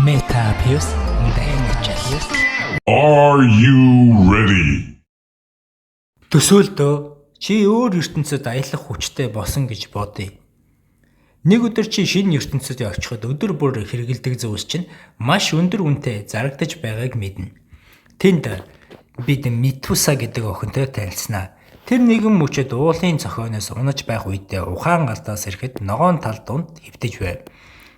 Metapius Danichus. Are you ready? Төсөөлдөө чи өөр ертөнцид аялах хүчтэй болсон гэж бодъё. Нэг өдөр чи шинэ ертөнцид очиход өдөр бүр хэрэгэлдэг зүйлс чинь маш өндөр үнэтэй зарагдаж байгааг мэднэ. Тэнд бид Метуса гэдэг охинтой танилцсанаа. Тэр нэгэн мөчөд уулын цохионоос унаж байх үедээ ухаан галдаас ирэхэд ногоон тал дунд хэвтэж байв.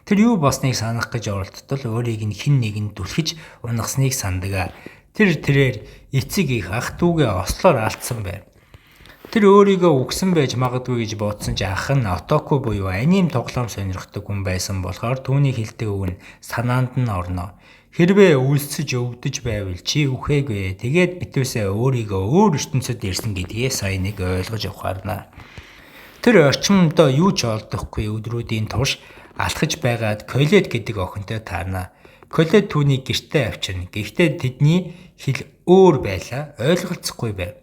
Тэр юу болсныг санах гэж оролдтол өөрийг нь хэн нэгэнд түлхэж унагасныг санддаг. Тэрээр эцэг их ах дүүгээ ослоор алдсан байв. Тэр өөрийгөө үгсэн байж магадгүй гэж бодсон ч ах нь Отоку буюу аним тоглоом сонирхдаг хүн байсан болохоор түүний хэлдэг үг нь санаанд нь орно. Хэрвээ үлсэж өвдөж байвал чи үхээгүй. Тэгээд битүүсээ өөрийгөө өөр ертөнцид ирсэн гэдгээ сайн нэг ойлгож ухаарна. Тэр орчимдоо юу ч олдохгүй өдрүүдийн турш алхаж байгаад Колет гэдэг охинтой таарна. Колет түүнийг гэртээ авчирна. Гэхдээ тэдний хэл өөр байлаа, ойлголцохгүй байв.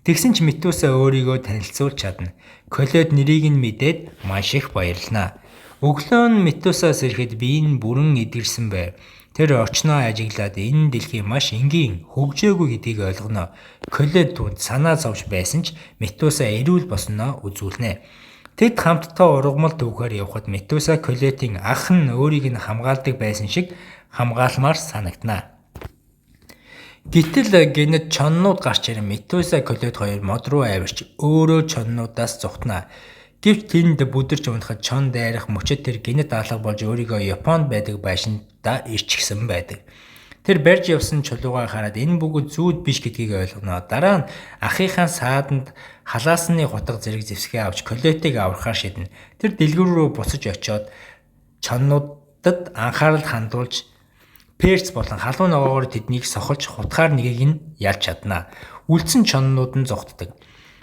Тэгсэн ч Метуса өөрийгөө танилцуулж чадна. Колет нэрийг нь мэдээд маш их баярлана. Өглөө нь Метусаас ирэхэд бие нь бүрэн эдгэрсэн байв. Тэр орчноо ажиглаад энэ дэлхий маш энгийн, хөгжөөгүй гэдгийг ойлгоно. Колет түнд санаа зовж байсан ч Метуса эрүүл болсноо үзүүлнэ. Тэд хамтдаа ургамал түүхээр явхад Метуса Колетийн ах нь өөрийг нь хамгаалдаг байсан шиг хамгаалмаар санагдана. Гэтэл гэнэт чоннууд гарч ирэн Метуса Колет хоёр мод руу авирч өөрөө чоннуудаас зүхтана. Гэвч тэнд бүдэрч унахад чон дайрах мөчөд тэр гэнэт алга болж өөрийгөө Японд байдаг байшиндаа ирчихсэн байдаг. Тэр барьж явсан чулуугаа хараад энэ бүгд зүүд биш гэдгийг ойлгоно. Дараа нь ахийнхаа сааданд халаасны хутга зэрэг зэвсгээ авч Колетыг аврахаар шийднэ. Тэр дэлгүүр рүү буцаж очиод чоннуудад анхаарал хандуулж перц болон халуун ногоогоор тэднийг сохолж хутгаар нэгийг нь ялж чадна. Үлдсэн чоннууд нь зогтдог.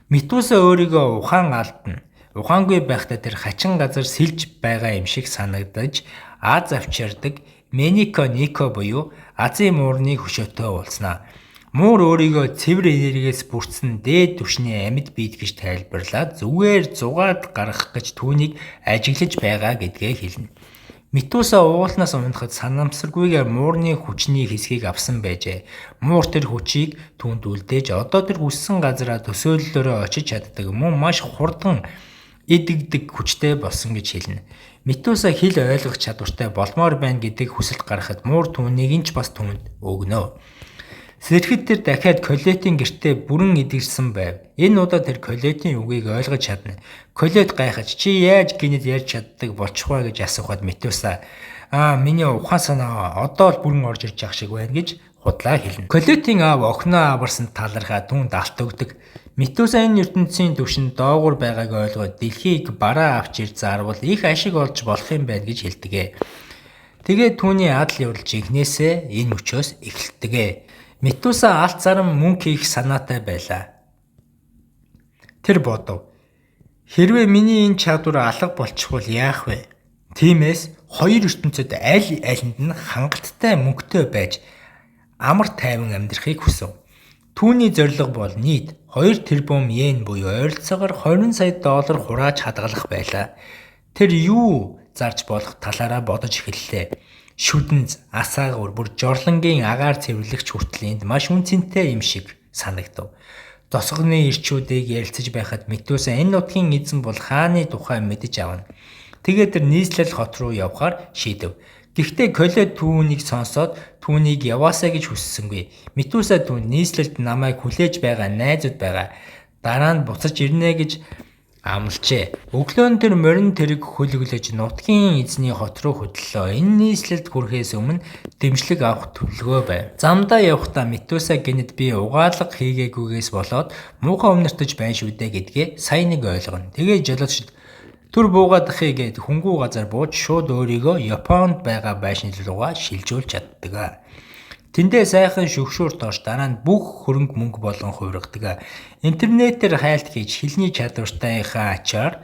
Метуса өөрийгөө ухаан алдна. Ухаангүй байхдаа тэр хачин газар сэлж байгаа юм шиг санагдаж аз авчирдаг Нико буюу Азийн муурны хөшөөтэй уулзнаа. Муур өөрийгөө цэвэр энергиээс бүрдсэн дээд түвшний амьд биед гэж тайлбарлаад зүгээр зугаад гаргах гэж түүнийг ажиглаж байгаа гэдгээ хэлнэ. Метуса уулнаас унахад санамсаргүйгээр муурны хүчний хэсгийг авсан байжээ. Муур тэр хүчийг түүнд үлдээж одоо тэр хүссэн газараа төсөөллөөрөө очиж чаддаг мөн маш хурдан эдгдэг хүчтэй болсон гэж хэлнэ. Метуса хэл ойлгох чадвартай болмоор байна гэдэг хүсэлт гаргахад муур түүнийг нь ч бас түүнд өгнө. Сэрхэд тэр дахиад Колетийн гэртээ бүрэн эдгэрсэн байв. Энэ удаа тэр Колетийн үгийг ойлгож чадна. Колет гайхаж чи яаж гинэд ярьж чаддаг болчих вэ гэж асуухад Метуса миний ухаан санаа одоо л бүрэн орж ирж байгаа шиг байна гэж худлаа хэлнэ. Колетийн аав охиноо аварсан талархаа түүнд алт өгдөг. Метуса энэ ертөнцийн түвшинд доогуур байгааг ойлгоод дэлхийг бараа авч ирж зарвал их ашиг олж болох юм байна гэж хэлдэг. Тэгээд түүний адал явдал жинхнээсээ энэ өчөөс эхэлдэг. Метуса алт зарам мөнгө хийх санаатай байлаа. Тэр бодов. Хэрвээ миний энэ чадвар алга болчихвол яах вэ? Тиймээс хоёр ертөнцид аль алинд нь хангалттай мөнгөтэй байж амар тайван амьдрахыг хүсв. Түүний зорилго бол нийт 2 тэрбум йен буюу ойролцоогоор 20 сая доллар хурааж хадгалах байлаа. Тэр юу зарж болох талаараа бодож эхэллээ. Шүдэнз, асаагур, бүр жорлонгийн агаар цэвэрлэгч хүртэл энд маш үнцэнтэй юм шиг санагдав. Тосгоны ирчүүдийг ярилцаж байхад Метуса энэ нутгийн эзэн бол хааны тухай мэдэж авна. Тэгээд тэр нийслэл хот руу явхаар шийдэв. Гэхдээ Колет түүнийг сонсоод түүнийг яваасаа гэж хүссэнгүй. Метуса түүнд нийслэлд намайг хүлээж байгаа найзууд байгаа. Дараа нь буцаж ирнэ гэж амлажээ. Өглөө нь тэр морин тэрэг хөлөглөж нутгийн эзний хот руу хөдлөлөө. Энэ нийслэлд хүрэхээс өмнө дэмжлэг авах төлөвлөгөө байв. Замдаа явхдаа Метуса гэнэт би угаалга хийгээгүйгээс болоод муухай өмнөртөж байна шүү дээ гэдгээ сайн нэг ойлгоно. Тэгээ жолоочд түр буугаад ахыг гээд хөнгүү газар бууж шууд өөрийгөө Японд байгаа байшин руугаа шилжүүлж чаддаг. Тэндээ сайхан шөгшөөрт орж дараа нь бүх хөрөнгө мөнгө болон хувиргадаг. Интернетээр хайлт хийж хэлний чадвартайхаа ачаар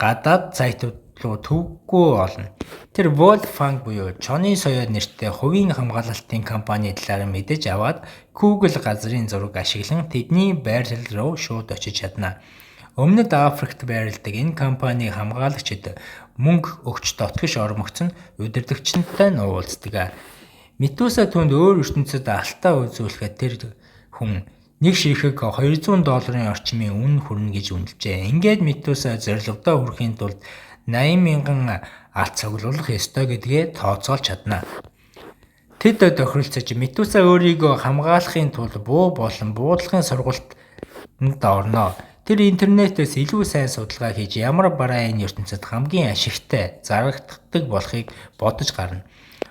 гадаад сайтууд руу төвгүй олно. Тэр Wolfgang буюу Чоны соёо нэртэй хувийн хамгаалалтын компани талаар мэдэж аваад Google газрын зураг ашиглан тэдний байрлал руу шууд очиж чадна. Өмнөд Африкт байрладаг энэ компани хамгаалагчид мөнгө өгч дотгош ормогцон удирдагчтай нь уулздаг. Метуса түүнд өөр ертөнцид алтаа үзүүлэхэд тэр хүн нэг ширхэг $200 орчмын үн хүрнэ гэж үнэлжээ. Ингээд Метуса зорилгодоо хүрэхийн тулд 80,000 алт цуглуулах ёстой гэдгээ тооцоолж чадна. Тэд тохиролцож Метуса өөрийгөө хамгаалахын тулд буу болон буудлагын сургалтанд орно. Тэр интернетээс илүү сайн судалгаа хийж ямар бараа энэ ертөнцид хамгийн ашигтай зарагддаг болохыг бодож гарна.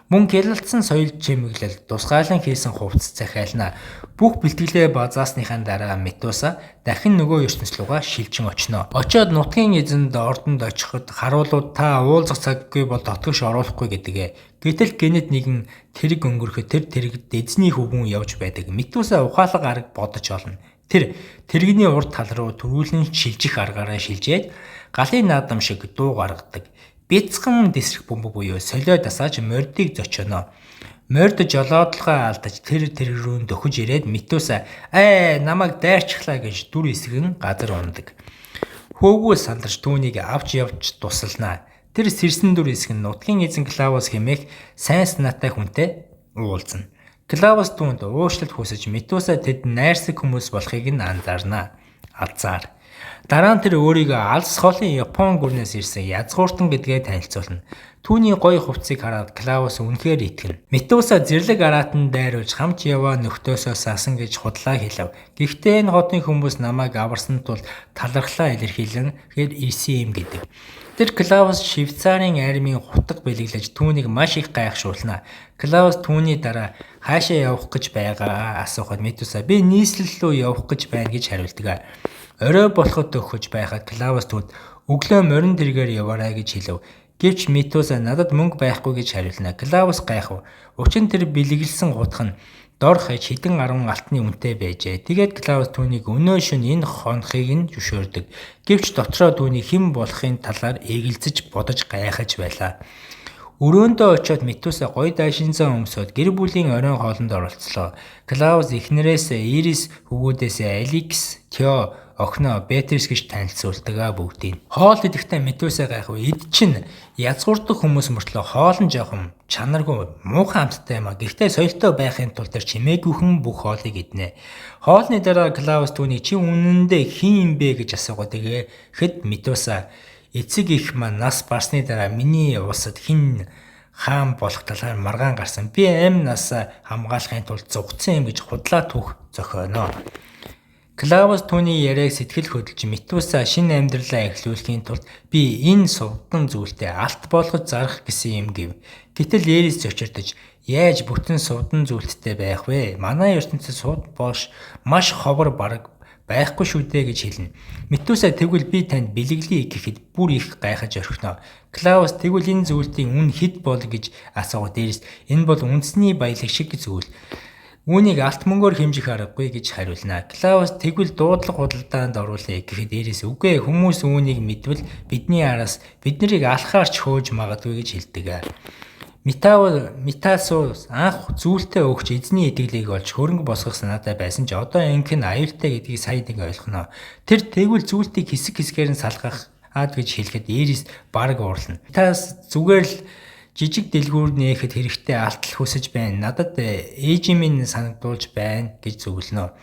Мөн гялалтсан соёл чимэглэл тусгаалan хийсэн хувцас захиална. Бүх бэлтгэлээ базаасныхаа дараа Метуса дахин нөгөө ертөнц рүүгээ шилжин очно. Очоод нутгийн эзэнд ордонд очиход харуулууд та уулзах цаггүй бол дотгош оруулахгүй гэдэг. Гэтэл гэнэт нэгэн тэрэг өнгөрөхөд тэр тэрэгд эзний хөвгүн явж байдаг. Метуса ухаалаг арга бодож олно. Тэр тэрэгний урд тал руу төрүүлэн шилжих аргаараа шилжээд галын наадам шиг дуу гаргадаг. Бяцхан дэсрэх бөмбөг буюу солио дасааж мордыг зочино. Морд жолоодлогоо алдаж тэр рүү дөхөж ирээд Метуса намайг дайрчихлаа гэж дүр эсгэн газар ундаг. Хөөгөө сандарч түүнийг авч явж тусалнаа. Тэр сэрсэн дүр эсгэн нутгийн эзэн Клаус хэмээх сайн санаатай хүнтэй уулзна. Клаус түүнд уушлалт хүсэж Метуса тэд найрсаг хүмүүс болохыг нь анзаарна. Алзаар. Дараа нь тэр өөрийгөө алс холын Япон гүрнээс ирсэн язгууртан гэдгээ танилцуулна. Түүний гоё хувцсыг хараад Клаус үнэхээр итгэнэ. Метуса зэрлэг араатан дайруулж хамт яваа нөхдөөсөө сасан гэж худлаа хэлв. Гэхдээ энэ хотын хүмүүс намайг аварсан тул талархлаа илэрхийлэн ирсэн юм гэдэг. Тэр Клаус Швейцарын армийн хутаг бэлэглэж түүнийг маш их гайхшуулна. Клаус түүний дараа хаашаа явах гэж байгаа асуухад Метуса би нийслэл рүү явах гэж байна гэж хариулдаг. Орой болоход өгч байхад Клаус түүнд өглөө морин тэргээр яваарай гэж хэлв. Гэвч Метуса надад мөнгө байхгүй гэж хариулна. Клаус гайхав. Учир нь тэр бэлэглэсэн хутаг нь дор хаяж хэдэн 10 алтны үнэтэй байжээ. Тэгээд Клаус түүнийг өнөө шөнө энэ хонхыг нь зөвшөөрдөг. Гэвч дотроо түүний хэн болохын талаар эгэлзэж бодож гайхаж байлаа. Өрөөндөө очиод Метуса гоё даашинзаа өмсөд гэр бүлийн оройн хоолнд оролцлоо. Клаус эхнэрээс Ирис, хөвгүүдээс Алекс, Тео, охиноо Беатрис гэж танилцуулдаг бүгдийг. Хоол идэхдээ Метуса гайхав. Эд чинь язгуурдах хүмүүс мөртлөө хоолн жоохон чанаргүй муухай амттай юм а. Гэхдээ соёлтой байхын тулд тэр чимээгүйхэн бүх хоолыг иднэ. Хоолны дараа Клаус түүнийг чи үнэндээ хин юм бэ гэж асуугаад тэгэхэд Метуса эцэг их маань нас барсны дараа миний улсад хин хаан болох талаар маргаан гарсан. Би амь нас хамгаалахын тулд зугцсан юм гэж худлаа түүх зохионо. Клаус түүний яриаг сэтгэл хөдлөж Метуса шинэ амьдралаа эхлүүлэхийн тулд би энэ сувдан зүйлтэй алт болгож зарах гэсэн юм гэв. Гэтэл Эрис зочирдож яаж бүтэн сувдан зүйлттэй байх вэ? Манай ертөнцид суд боош маш ховор бараг байхгүй шүү дээ гэж хэлнэ. Метуса тэгвэл би танд бэлэглэе гэхэд бүр их гайхаж орхино. Клаус тэгвэл энэ зүйлтийн үн хэд бол гэж асуугаад Эрис энэ бол үндэсний баялаг шиг зүйл. Үүнийг алт мөнгөөр хэмжих аргагүй гэж хариулна. Клаус тэгвэл дуудлага худалдаанд оруулъя гэхэд Эрис үгүй хүмүүс үүнийг мэдвэл бидний араас бид нарыг алхаар ч хөөж магадгүй гэж хэлдэг. Метасус анх зүйлтэй өгч эзний итгэлийг олж хөрөнгө босгох санаатай байсан ч одоо инх нь аюултай гэдгийг сайн нэг ойлгоно. Тэр тэгвэл зүйлтийг хэсэг хэсгээр нь салгах гэж хэлэхэд Эрис бараг уурлана. Метас зүгээр л жижиг дэлгүүр нээхэд хэрэгтэй алтал хүсэж байна. Надад ээжийн минь санагдуулж байна гэж зөвлөнө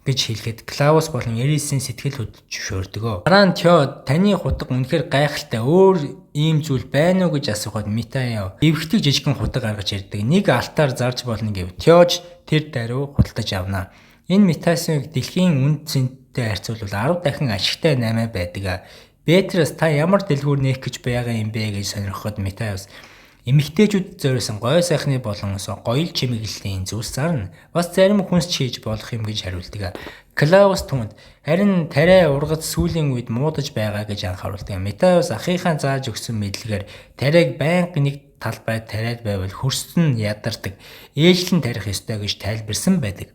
гэж хэлэхэд Клаус болон Эрисийн сэтгэл хөдлөж зөвшөөрдөг. Дараа нь Тео таны хутаг үнэхээр гайхалтай өөр ийм зүйл байна уу гэж асуухад Метаяа эвхдэг жижигхэн хутаг гаргаж ирдэг. Нэг алтаар зарж болно гэв. Теож тэр даруй худалдаж авна. Энэ Метасыг дэлхийн үнд цэнтэй харьцуулбал 10 дахин ашигтай 8 байдаг. Беатрис та ямар дэлгүүр нээх гэж байгаа юм бэ гэж сонирхоход Метаяс эмэгтэйчүүд зориулсан гой сайхны болон гоёл чимэглэлийн зүйлс зарна. Бас зарим хүнс хийж болох юм гэж хариулдаг. Клаус түнд харин тариа ургац сүүлийн үед муудаж байгаа гэж анхааруулдаг. Метаяс ахыхаа зааж өгсөн мэдлэгээр тариаг байнга нэг талбай тариад байвал хөрсөн ядардаг. Ээжлэн тарих ёстой гэж тайлбарсан байдаг.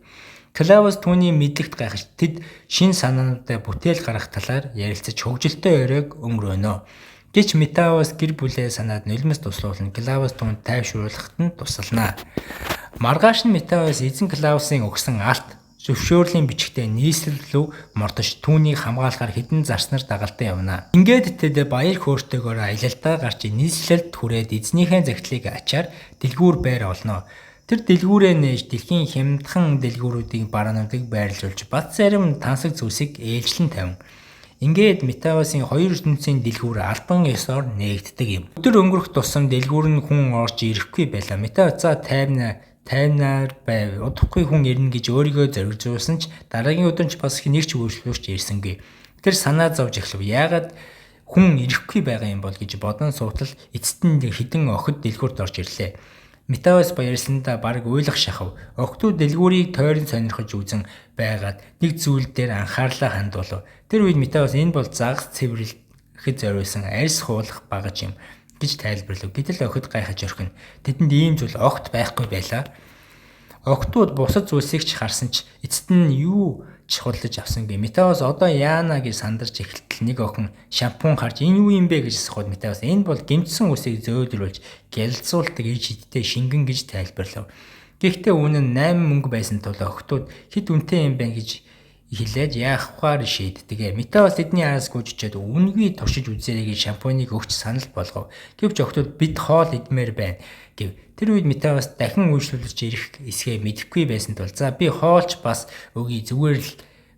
Клаус түүний мэдлэгт гайхаж тэд шин санаануудаа бүтээл гаргах талаар ярилцаж хөгжилтэй өрөөг өнгөрөөнө. Гэвч Метаяс гэр бүлээ санаад нулимс туслуулна. Клаус түүнд тайвшруулахад нь тусална. Маргааш нь Метаяс эзэн Клаусын өгсөн алт зөвшөөрлийн бичгтээ нийслэл рүү мордож түүнийг хамгаалахаар хэдэн зарснаар дагалдан явна. Ингээд тэд баяр хөөртэйгээр аялалтаа гарч нийслэлд хүрээд эзнийхээ загтлыг ачаар дэлгүүр байр олно. Тэр дэлгүүрээ нээж дэлхийн хямдхан дэлгүүрүүдийн бараануудыг байрлуулж бат зарим тансаг зүйлсийг ээлжлэн тавина. Ингээд Метавасын хоёр ертөнцийн дэлгүүр албан ёсоор нээгддэг юм. Өдөр өнгөрөх тусам дэлгүүр нь хүн орж ирэхгүй байлаа. Метавас тайвнаар байв. Удахгүй хүн ирнэ гэж өөрийгөө зоригжуулсан ч дараагийн өдөр ч бас нэг ч үйлчлүүлж ирсэнгүй. Тэр санаа зовж эхлэв. Яагаад хүн ирэхгүй байгаа юм бол гэж бодон суутал эцэст нь хідэн охид дэлгүүрт орж ирлээ. Метавас баярлсандаа бараг уйлах шахав. Охтууд дэлгүүрийг тойрон сонирхож үзэн байгаад нэг зүйл дээр анхаарлаа хандуулв. Тэр үед Метавас энэ бол загас цэвэрлэхэд зориулсан арьс хуулах багаж юм гэж тайлбарлав. Гэтэл охид гайхаж орхино. Тэдэнд ийм зүйл огт байхгүй байлаа. Охтууд бусад зүйлсийг ч харсан ч эцэст нь юу чухалж авсангүй. Метавас одоо яана гэж сандарч эхэлтэл нэг охин шампун харж энэ юу юм бэ гэж асууад Метавас энэ бол гэмтсэн үсийг зөөдрүүлж гялцуулдаг иж хидтэй шингэн гэж тайлбарлав. Гэхдээ үнэн 8 мөнгө байсан тул охтууд хэд үнэтэй юм бэ гэж хэлээд яахваар шийддэг. Метавас тэдний араас гүйжчихэд үнгүй туршиж үзээрэй гэж шампуныг өгч санал болгов. Гэвч охтууд бид хоол идмээр байна гэв. Тэр үед Метавас дахин үйлчлүүлж ирэх эсгээ мэдэхгүй байсан тул за би хоолч бас өгье зүгээр л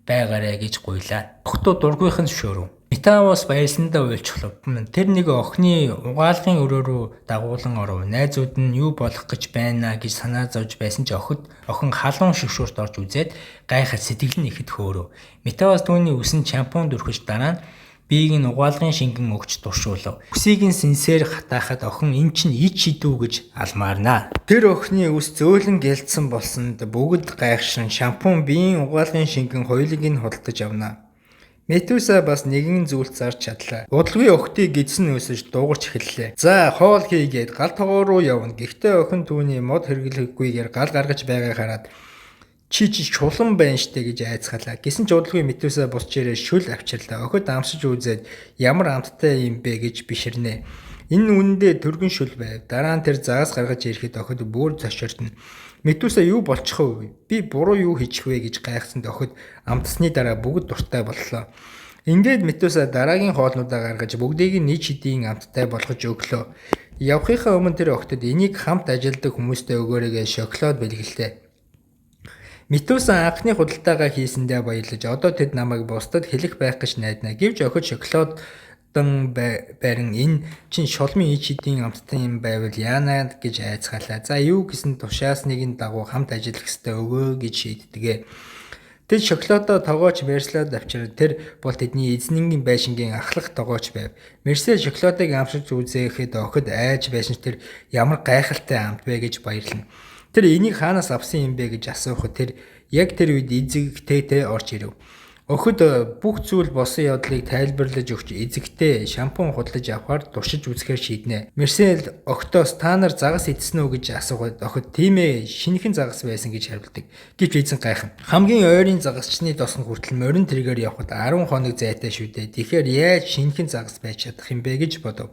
байгаарэ гэж гуйлаа. Охтууд дургүйхэн зөвшөөрөв. Метавас баярлсандаа уйлчлав. Тэр нэг охины угаалгын өрөө рүү дагуулan оров. Найзууд нь юу болох гэж байна гэж санаа зовж байсан ч охин халуун шгшүүрт орж үзээд гайхаж сэтгэл нь ихэд хөөрөв. Метавас түүний үсэн шампун дөрхөж дараа нь биеийг нь угаалгын шингэн өгч туршуулав. Үсийг нь сэнсээр хатаахад охин эн чинь ич шидүү гэж алмаарнаа. Тэр охины үс зөөлөн гэлдсэн болсонд бүгд гайхшин шампун биеийн угаалгын шингэн хоёулыг нь худалдаж авнаа. Метуса бас нэгэн зүйлд зарж чадлаа. Удалгүй охтыг гидсэн өсөж дуугарч эхэллээ. За хоол хийгээд гал тогоо руу явна. Гэхдээ охин түүний мод хэрэглэхгүйгээр гал гаргаж байгааг хараад чи чулан байна штэ гэж айцгаалаа. Гэсэн ч удалгүй Метуса босч ирээ шүл авчирлаа. Охид амсаж үзээд ямар амттай юм бэ гэж биширнэ. Энэ үнэндээ түргэн шүл байв. Дараа нь тэр загас гаргаж ирэхэд охид бүр зочирдно. Метуса юу болчихов вэ? Би буруу юу хийчих вэ гэж гайхсанд охид амтсны дараа бүгд дуртай боллоо. Ингээд Метуса дараагийн хоолнуудаа гаргаж бүгдийг нь нэг шидийн амттай болгож өглөө. Явахынхаа өмнө тэр охидод энийг хамт ажилладаг хүмүүстэй өгөөрэй гэж шоколад бэлгэлээ. Метуса анхны худалдаагаа хийсэндээ баярлаж одоо тэд намайг бусдад хэлэх байх гэж найдана. Гэвч охид шоколад барин энэ чин шолмын ич хидийн амттай юм байвал яана гэж айцгаалаа. За юу гэсэн тушаасныг нь дагуу хамт ажиллах ёстой өгөө гэж шийддэг. Тэд шоколадоо тогооч Мерселд авчирд тэр бол тэдний эзнэнгийн байшингийн ахлах тогооч байв. Мерсел шоколадыг амшиж үзээхэд охид айж байсан ч тэр ямар гайхалтай амт вэ гэж баярлана. Тэр энийг хаанаас авсан юм бэ гэж асуухад тэр яг тэр үед эзэгтэй орж ирэв. Охид бүх зүйл болсон явдлыг тайлбарлаж өгч эзэгтэй шампун худалдаж авахар туршиж үзэхээр шийднэ. Мерсел охтоос та нар загас идсэн үү гэж асуухад охид тийм ээ шинэхэн загас байсан гэж хариулдаг. Гэвч эзэн гайхна. Хамгийн ойрын загасчны досн хүртэл морин тэргээр явхад 10 хоног зайтай шүү дээ. Тэгэхээр яаж шинэхэн загас байж чадах юм бэ гэж бодов.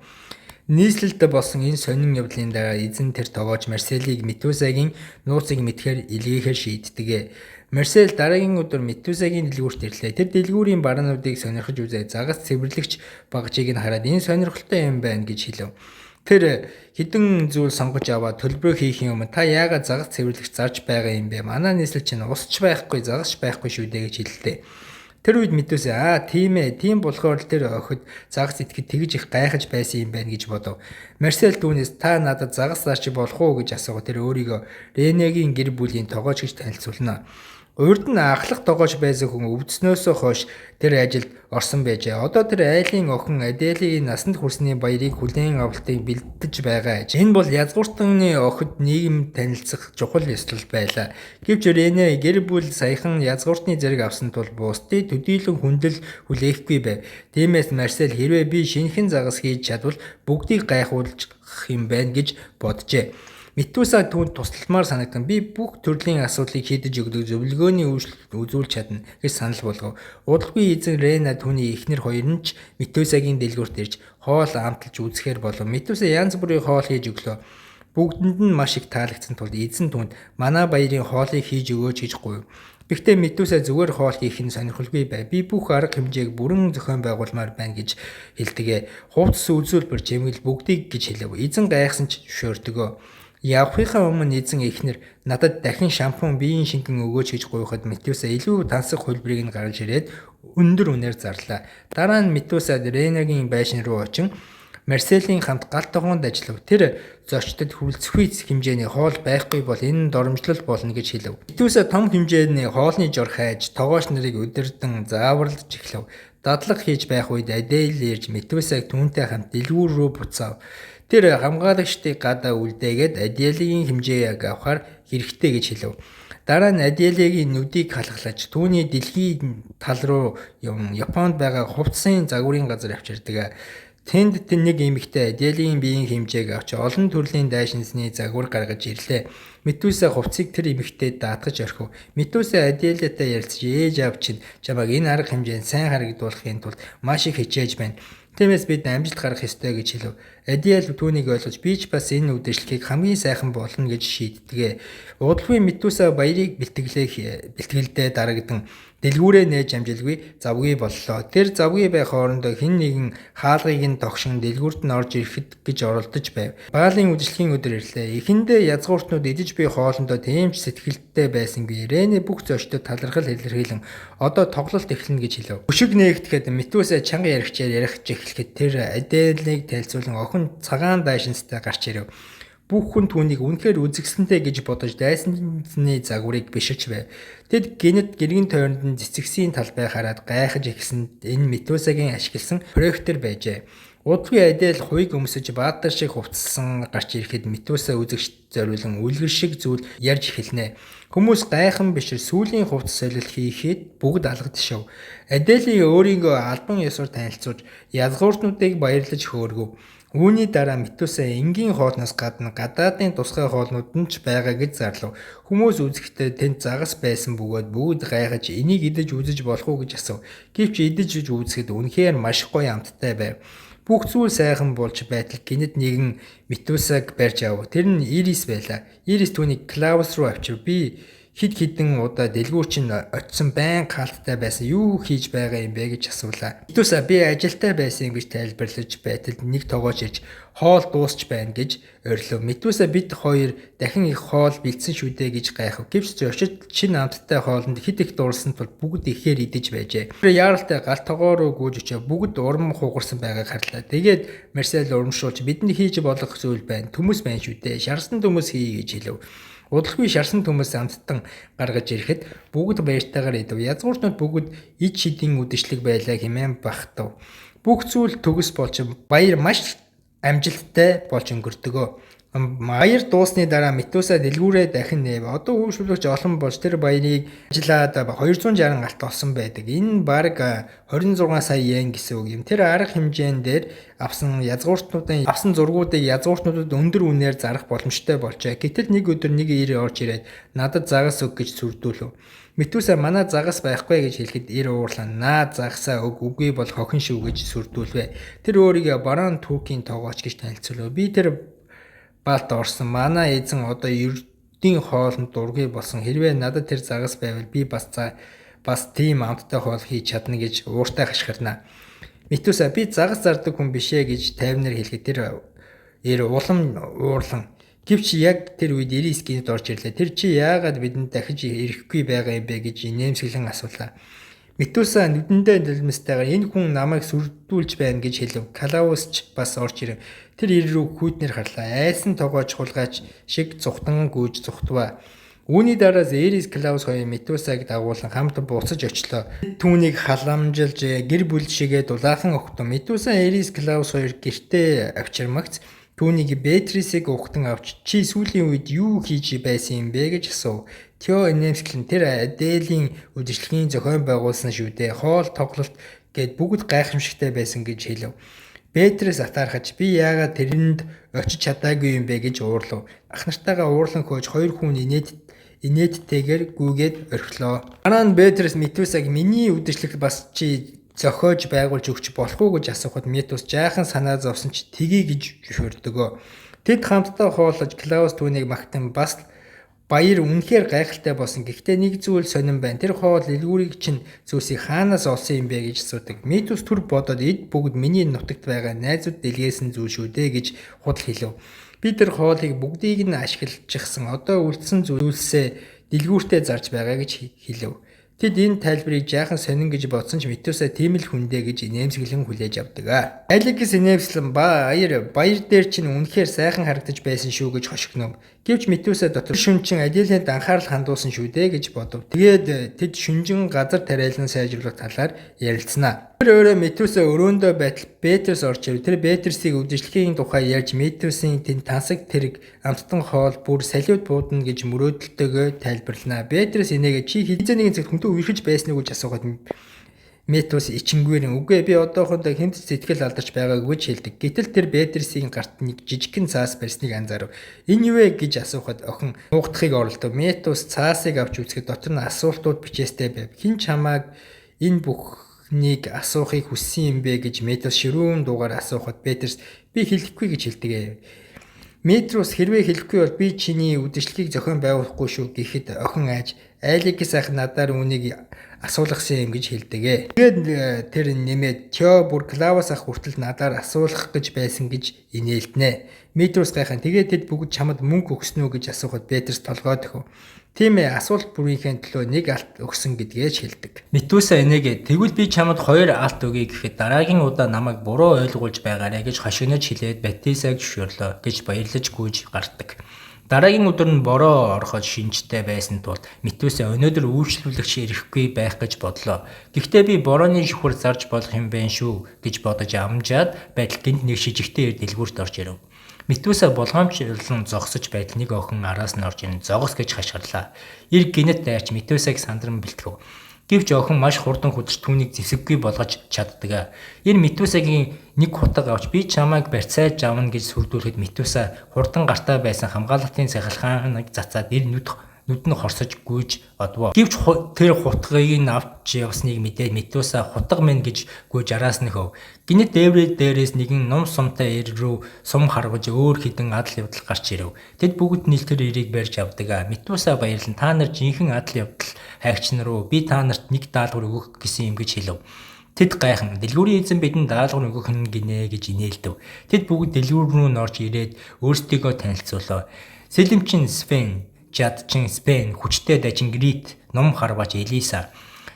Нийслэлд болсон энэ сонин явдлын дараа эзэн тэр тогооч Мерселийг Метусагийн нууцыг мэдхээр илгээхээр шийддэг. Мерсел дараагийн өдөр Метусагийн дэлгүүрт ирлээ. Тэр дэлгүүрийн бараануудыг сонирхож үзээд загас цэвэрлэгч багжийг нь хараад энэ сонирхолтой юм байна гэж хэлв. Тэр хэдэн зүйл сонгож аваад төлбөрөө хийх юм та яагаад загас цэвэрлэгч зарж байгаа юм бэ? Манай нийслэл чинь усч байхгүй, загасч байхгүй шүү дээ гэж хэллээ. Тэр үед Метуса тийм ээ, тийм болохоор л тэр охид загас идэхэд тэгж их гайхаж байсан юм байна гэж бодов. Мерсел түүнээс та надад загас зарч болох уу гэж асуугаад тэр өөрийгөө Ренегийн гэр бүлийн тогооч гэж танилцуулна. Урд нь ахлах тогооч байсан хүн өвдснөөсөө хойш тэр ажилд орсон байжээ. Одоо тэр айлын охин Аделийн насанд хүрсний баярыг хүлээн авалтыг бэлдэж байгаа. Энэ бол язгууртны охид нийгэм танилцах чухал ёслол байлаа. Гэвч Рене гэр бүл саяхан язгууртны зэрэг авсан тул бусдыг төдийлөн хүндэл хүлээхгүй байв. Тиймээс Марсел хэрвээ би шинэхэн загас хийж чадвал бүгдийг гайхуулах юм байна гэж боджээ. Метуса түүнд тусламар санагдан би бүх төрлийн асуудлыг шийдэж өгдөг зөвлөгөөний үйлчлэлд үзүүлж чадна гэж санал болгов. Удалгүй эзэн Рена түүний эхнэр хоёр нь ч Метусагийн дэлгүүрт ирж хоол амталж үзэхээр болов. Метуса янз бүрийн хоол хийж өглөө. Бүгдэнд нь маш их таалагдсан тул эзэн түүнд манай баярын хоолыг хийж өгөөч гэж гуйв. Гэхдээ Метуса зүгээр хоол хийх нь сонирхолгүй бай. Би бүх арга хэмжээг бүрэн зохион байгуулмаар байна гэж хэлдэгэ. Хувцас үзүүлбэр чимгэл бүгдийг гэж хэлэв. Эзэн гайхсан ч зөвшөөрдөгөө. Явахынхаа өмнө эзэн эхнэр надад дахин шампунь биеийн шингэн өгөөч гэж гуйхад Метуса илүү тансаг хөлбөрийг нь гаргаж ирээд өндөр үнээр зарлаа. Дараа нь Метуса Ренагийн байшин руу очин Марселийн хамт гал тогоонд ажиллав. Тэр зочдод хүрэлцэхгүй хэмжээний хоол байхгүй бол энэ нь доромжлол болно гэж хэлв. Метуса том хэмжээний хоолны жор хайж тогооч нарыг удирдан зааварлаж эхлэв. Дадлаг хийж байх үед Адель ирж Метусаг түүнтэй хамт дэлгүүр рүү буцаав. Тэр хамгаалагчдыг гадаа үлдээгээд Аделийн хэмжээг авахар хэрэгтэй гэж хэлв. Дараа нь Аделигийн нүдийг халахлаж түүний дэлхийн тал руу Японд байгаа хувцсын загварын газар авчирдаг. Тэнд нэг эмэгтэй Аделийн биеийн хэмжээг авч олон төрлийн дайшинсны загвар гаргаж ирлээ. Метуса хувцсыг тэр эмэгтэйд даатгаж орхив. Метуса Аделиатай ярилцж ээж аав чинь чамайг энэ арга хэмжээнд сайн харагдуулахын тулд маш их хичээж байна. Тиймээс бид амжилт гаргах ёстой гэж хэлв. Адель түүнийг ойлгож би ч бас энэ үдэшлэгийг хамгийн сайхан болно гэж шийддэг. Удалгүй Метуса баярыг бэлтгэлдээ дарагдан дэлгүүрээ нээж амжилгүй завгүй боллоо. Тэр завгүй байх хоорондоо хэн нэгэн хаалгыг нь тогшин дэлгүүрт нь орж ирэхэд гэж оролдож байв. Баалын үдэшлэгийн өдөр ирлээ. Эхэндээ язгууртнууд идэж буй хоолндоо тэмч сэтгэлдтэй байсангүй. Рене бүх зочдод талархал илэрхийлэн одоо тоглолт эхэлнэ гэж хэлв. Өшиг нээгдэхэд Метуса чанга яригчаар ярих эхлэхэд тэр Аделийг тайлцуулан охин цагаан дайшинстай гарч ирэв. Бүх хүн түүнийг үнэхээр үзэгсэнтэй гэж бодож дайсны загварыг биширч байв. Тэд гинэт гэргийн тойронд нь цэцэгсийн талбай хараад гайхаж ихсэнд энэ Метусагийн ашигласан проектор байжээ. Удалгүй Адель хуйг өмсөж баатар шиг хувцсан гарч ирэхэд Метуса үзэгчд зориулан үлгэр шиг зүйл ярьж эхэлнэ. Хүмүүс гайхан бишир сүүлийн хувцас солил хийхэд бүгд алгадшив. Аделийн өөрийгөө албан ёсоор танилцуулж язгууртнуудыг баярлаж хөөргөв. Үүний дараа Метуса энгийн хоолноос гадна гадаадын тусгай хоолнууд нь ч байгаа гэж зарлав. Хүмүүс үзэхдээ тэнд загас байсан бөгөөд бүгд гайхаж энийг идэж үзэж болох уу гэж асуув. Гэвч идэж үзэхэд үнэхээр маш гоё амттай байв. Бүх зүйл сайхан болж байтал гинэт нэгэн Метусаг барьж авав. Тэр нь Ирис байлаа. Ирис түүнийг Клаус руу авчив. Би хэд хэдэн удаа дэлгүүр чинь очисон байн хаалттай байсан. Юу хийж байгаа юм бэ гэж асуулаа. Метуса би ажилтай байсан гэж тайлбарлаж байтал нэг тоогооч ирж хоол дуусч байна гэж орилов. Метуса бид хоёр дахин их хоол бэлдсэн шүү дээ гэж гайхав. Гэвч зочид шинэ амттай хоолнд хэд их дурлсан тул бүгд ихээр идэж байжээ. Тэр яаралтай гал тогоо руу гүйж очив. Бүгд урам хугарсан байгааг харлаа. Тэгээд Марсел урамшуулж бидний хийж болох зүйл байна. Төмөс байна шүү дээ. Шарсан төмөс хий гэж хэлв. Удалгүй шарсан төмөс амттан гаргаж ирэхэд бүгд баяртайгаар идэв. Язгууртнууд бүгд ид шидийн үдэшлэг байлаа хэмээн багтав. Бүх зүйл төгс болж баяр маш амжилттай болж өнгөрдөгөө. Баяр дуусны дараа Метуса дэлгүүрээ дахин нээв. Одоо үйлчлүүлэгч олон болж тэр баярыг ажиллаад 260 алт олсон байдаг. Энэ баг 26 сая йен гэсэн үг юм. Тэр арга хэмжээнд дээр авсан зургуудыг язгууртнуудад өндөр үнээр зарах боломжтой болжээ. Гэтэл нэг өдөр нэг ир орж ирээд надад загас өг гэж сүрдүүлв. Метуса манай загас байхгүй гэж хэлэхэд ир уурлаа. Наа загасаа үгүй бол хохин шүү гэж сүрдүүлвэ. Тэр өөрийгөө бараан Туркийн тоогооч гэж танилцуулв. Би тэр Балт орсон манай эзэн одоо ердийн хоолнд дургүй болсон. Хэрвээ надад тэр загас байвал би бас тийм амттай хоол хийж чадна гэж ууртай хашгирнаа. Метуса би загас зардаг хүн бишээ гэж тайвнаар хэлэхэд тэр улам уурлан. Гэвч яг тэр үед Ирис гинэд орж ирлээ. Тэр чи яагаад бидэнд дахиж ирэхгүй байгаа юм бэ гэж инээмсэглэн асуулаа. Метуса нүдэндээ нулимстайгаар энэ хүн намайг сүрдүүлж байна гэж хэлв. Клаус ч бас орж ирэв. Тэр ир рүү хүйтнэр харлаа. Айсан тогооч хулгайч шиг зүхтан гүйж зүхтваа. Үүний дараа Ирис Клаус хоёр Метусаг дагуулan хамт буцаж очлоо. Түүнийг халамжилж гэр бүл шигээ дулаахан өгтөн. Метуса Ирис Клаус хоёр гэртээ авчирмагц түүнийг Беатрисийг ухтан авч чи сүүлийн үед юу хийж байсан юм бэ гэж асуув. Тео инээмсэглэн тэр Аделийн үдэшлэгийн зохион байгуулсан шүү дээ. Хоол тоглолт гэд бүгд гайхамшигтай байсан гэж хэлв. Беатрис атаархаж би яагаад тэрэнд очиж чадаагүй юм бэ гэж уурлав. Ах нартайгаа уурлан хөөж хоёр хүн инээдтэйгээр гүгээд орхилоо. Дараа нь Беатрис Метусаг миний үдэшлэгт бас чи зохиож байгуулж өгч болох уу гэж асуухад Метус жаахан санаа зовсон ч тгий гэж зөвшөөрдөгөө. Тэд хамтдаа хооллож Клаус түүнийг магтан бас баяр үнэхээр гайхалтай болсон. Гэхдээ нэг зүйл сонирн байна. Тэр хоол элгүүрийг чинь Зевсийг хаанаас олсон юм бэ гэж асуудаг. Метус түр бодоод эд бүгд миний нутагт байгаа найзууд дэлгээсэн зүйл шүү дээ гэж худал хэлв. Би тэр хоолыг бүгдийг нь ашиглажчихсан. Одоо үлдсэн зүйлсээ дэлгүүртээ зарж байгаа гэж хэлв. Тэд энэ тайлбарыг жаахан сонин гэж бодсон ч Метуса тийм л хүндэ гэж инээмсэглэн хүлээж авдаг. Аликс инээмсэглэн баяр дээр чинь үнэхээр сайхан харагдаж байсан шүү гэж хошигнов. Гэвч Метуса дотор шүнчин Аделинд анхаарал хандуулсан шүү дээ гэж бодов. Тэгээд тэд шүнжин газар тариалан сайжруулах талаар ярилцсанаа. Тэр өөрөө Метуса өрөөндөө байтал Петрс орж ирв. Тэр Петрсийг үдшилхийн тухай ярьж Метусын тэн тансаг тэрэг амттан хоол бүр салиуд буудна гэж мөрөөдөлтөөгөө тайлбарлана. Петрс энийгээ чи хизээ нэгэн цагт хүнтэй үерхэж байсныг гэж асуухад Метус ичингүүрэн үгүй би одоохондоо хэмт сэтгэл алдарч байгааг гэж хэлдэг. Гэтэл тэр Петрсийн гарт нэг жижигхэн цаас барьсныг анзаарав. Энэ юу вэ гэж асуухад охин нуугдахыг оролдов. Метус цаасыг авч үзэхэд дотор нь асуултууд бичээстэй байв. Хэн чамааг энэ бүхнийг асуухыг хүссэн юм бэ гэж Метус ширүүн дуугаар асуухад Петрс би хэлэхгүй гэж хэлдэг. Метрус хэрвээ хэлэхгүй бол би чиний үдшилтийг зохион байгуулахгүй шүү гэхэд охин айж Аликс ах надаар үнийг асуулгасан юм гэж хэлдэг. Тэгээд тэр нэмээд Тео бүр Клаус ах хүртэл надаар асуулах гэж байсан гэж инээлднэ. Метрус гайхан тэгээд тэд бүгд чамд мөнгө өгсөн үү гэж асуухад Петрс толгой дөхөв. Тийм ээ асуулт бүрийнхээ төлөө нэг алт өгсөн гэдгээс хэлдэг. Метуса энэгээ тэгвэл би чамд 2 алт өгье гэхэд дараагийн удаа намайг буруу ойлгуулж байгаарэ гэж хошигнож хэлээд Батисаг зөвшөөрлөө гэж баярлаж гүйж гардаг. Дараагийн өдөр нь бороо ороход шинжтэй байсан тул Метуса өнөөдөр үйлчлүүлэгч ирэхгүй байх гэж бодлоо. Гэхдээ би борооны шүхэр зарж болох юм байна шүү гэж бодож амжаад байтал гинт нэг шижигтэй дэлгүүрт орж ирэв. Метуса болгоомжлон зогсож байтал нэг охин араас нь орж ирэн зогс гэж хашгирлаа. Ир гинэт дайрч Метусаг сандран бэлтгэв. Гэвч охин маш хурдан хөдөлж түүнийг зэвсэггүй болгож чаддаг. Ир Метусагийн нэг хутаг авч би чамайг барьцааж авна гэж сүрдүүлэхэд Метуса хурдан гартаа байсан хамгаалалтын цахилгааныг цацаад ир нүд нь хорсож гүйж одвоо. Гэвч тэр хутгийг нь авч явсныг мэдээд Метуса хутга минь гэж гүйж араас нь хөв. Гинэт дээрээс нэгэн ном сумтай ир рүү сум харгаж өөр хідэн адал явдал гарч ирэв. Тэд бүгд нэлтэр ирийг барьж авдаг. Метуса баярлан та нар жинхэнэ адал явдал хайгч нар уу би та нарт нэг даалгавар өгөх гэсэн юм гэж хэлв. Тэд гайхан дэлгүүрийн эзэн бидэнд даалгавар өгөх нь гинэ гэж инээлдэв. Тэд бүгд дэлгүүр рүү норж ирээд өөрсдийгөө танилцуулав. Сэлэмчин Свен, Жадчин Спен, хүчтэй дажин Грит, ном харваж Элиса.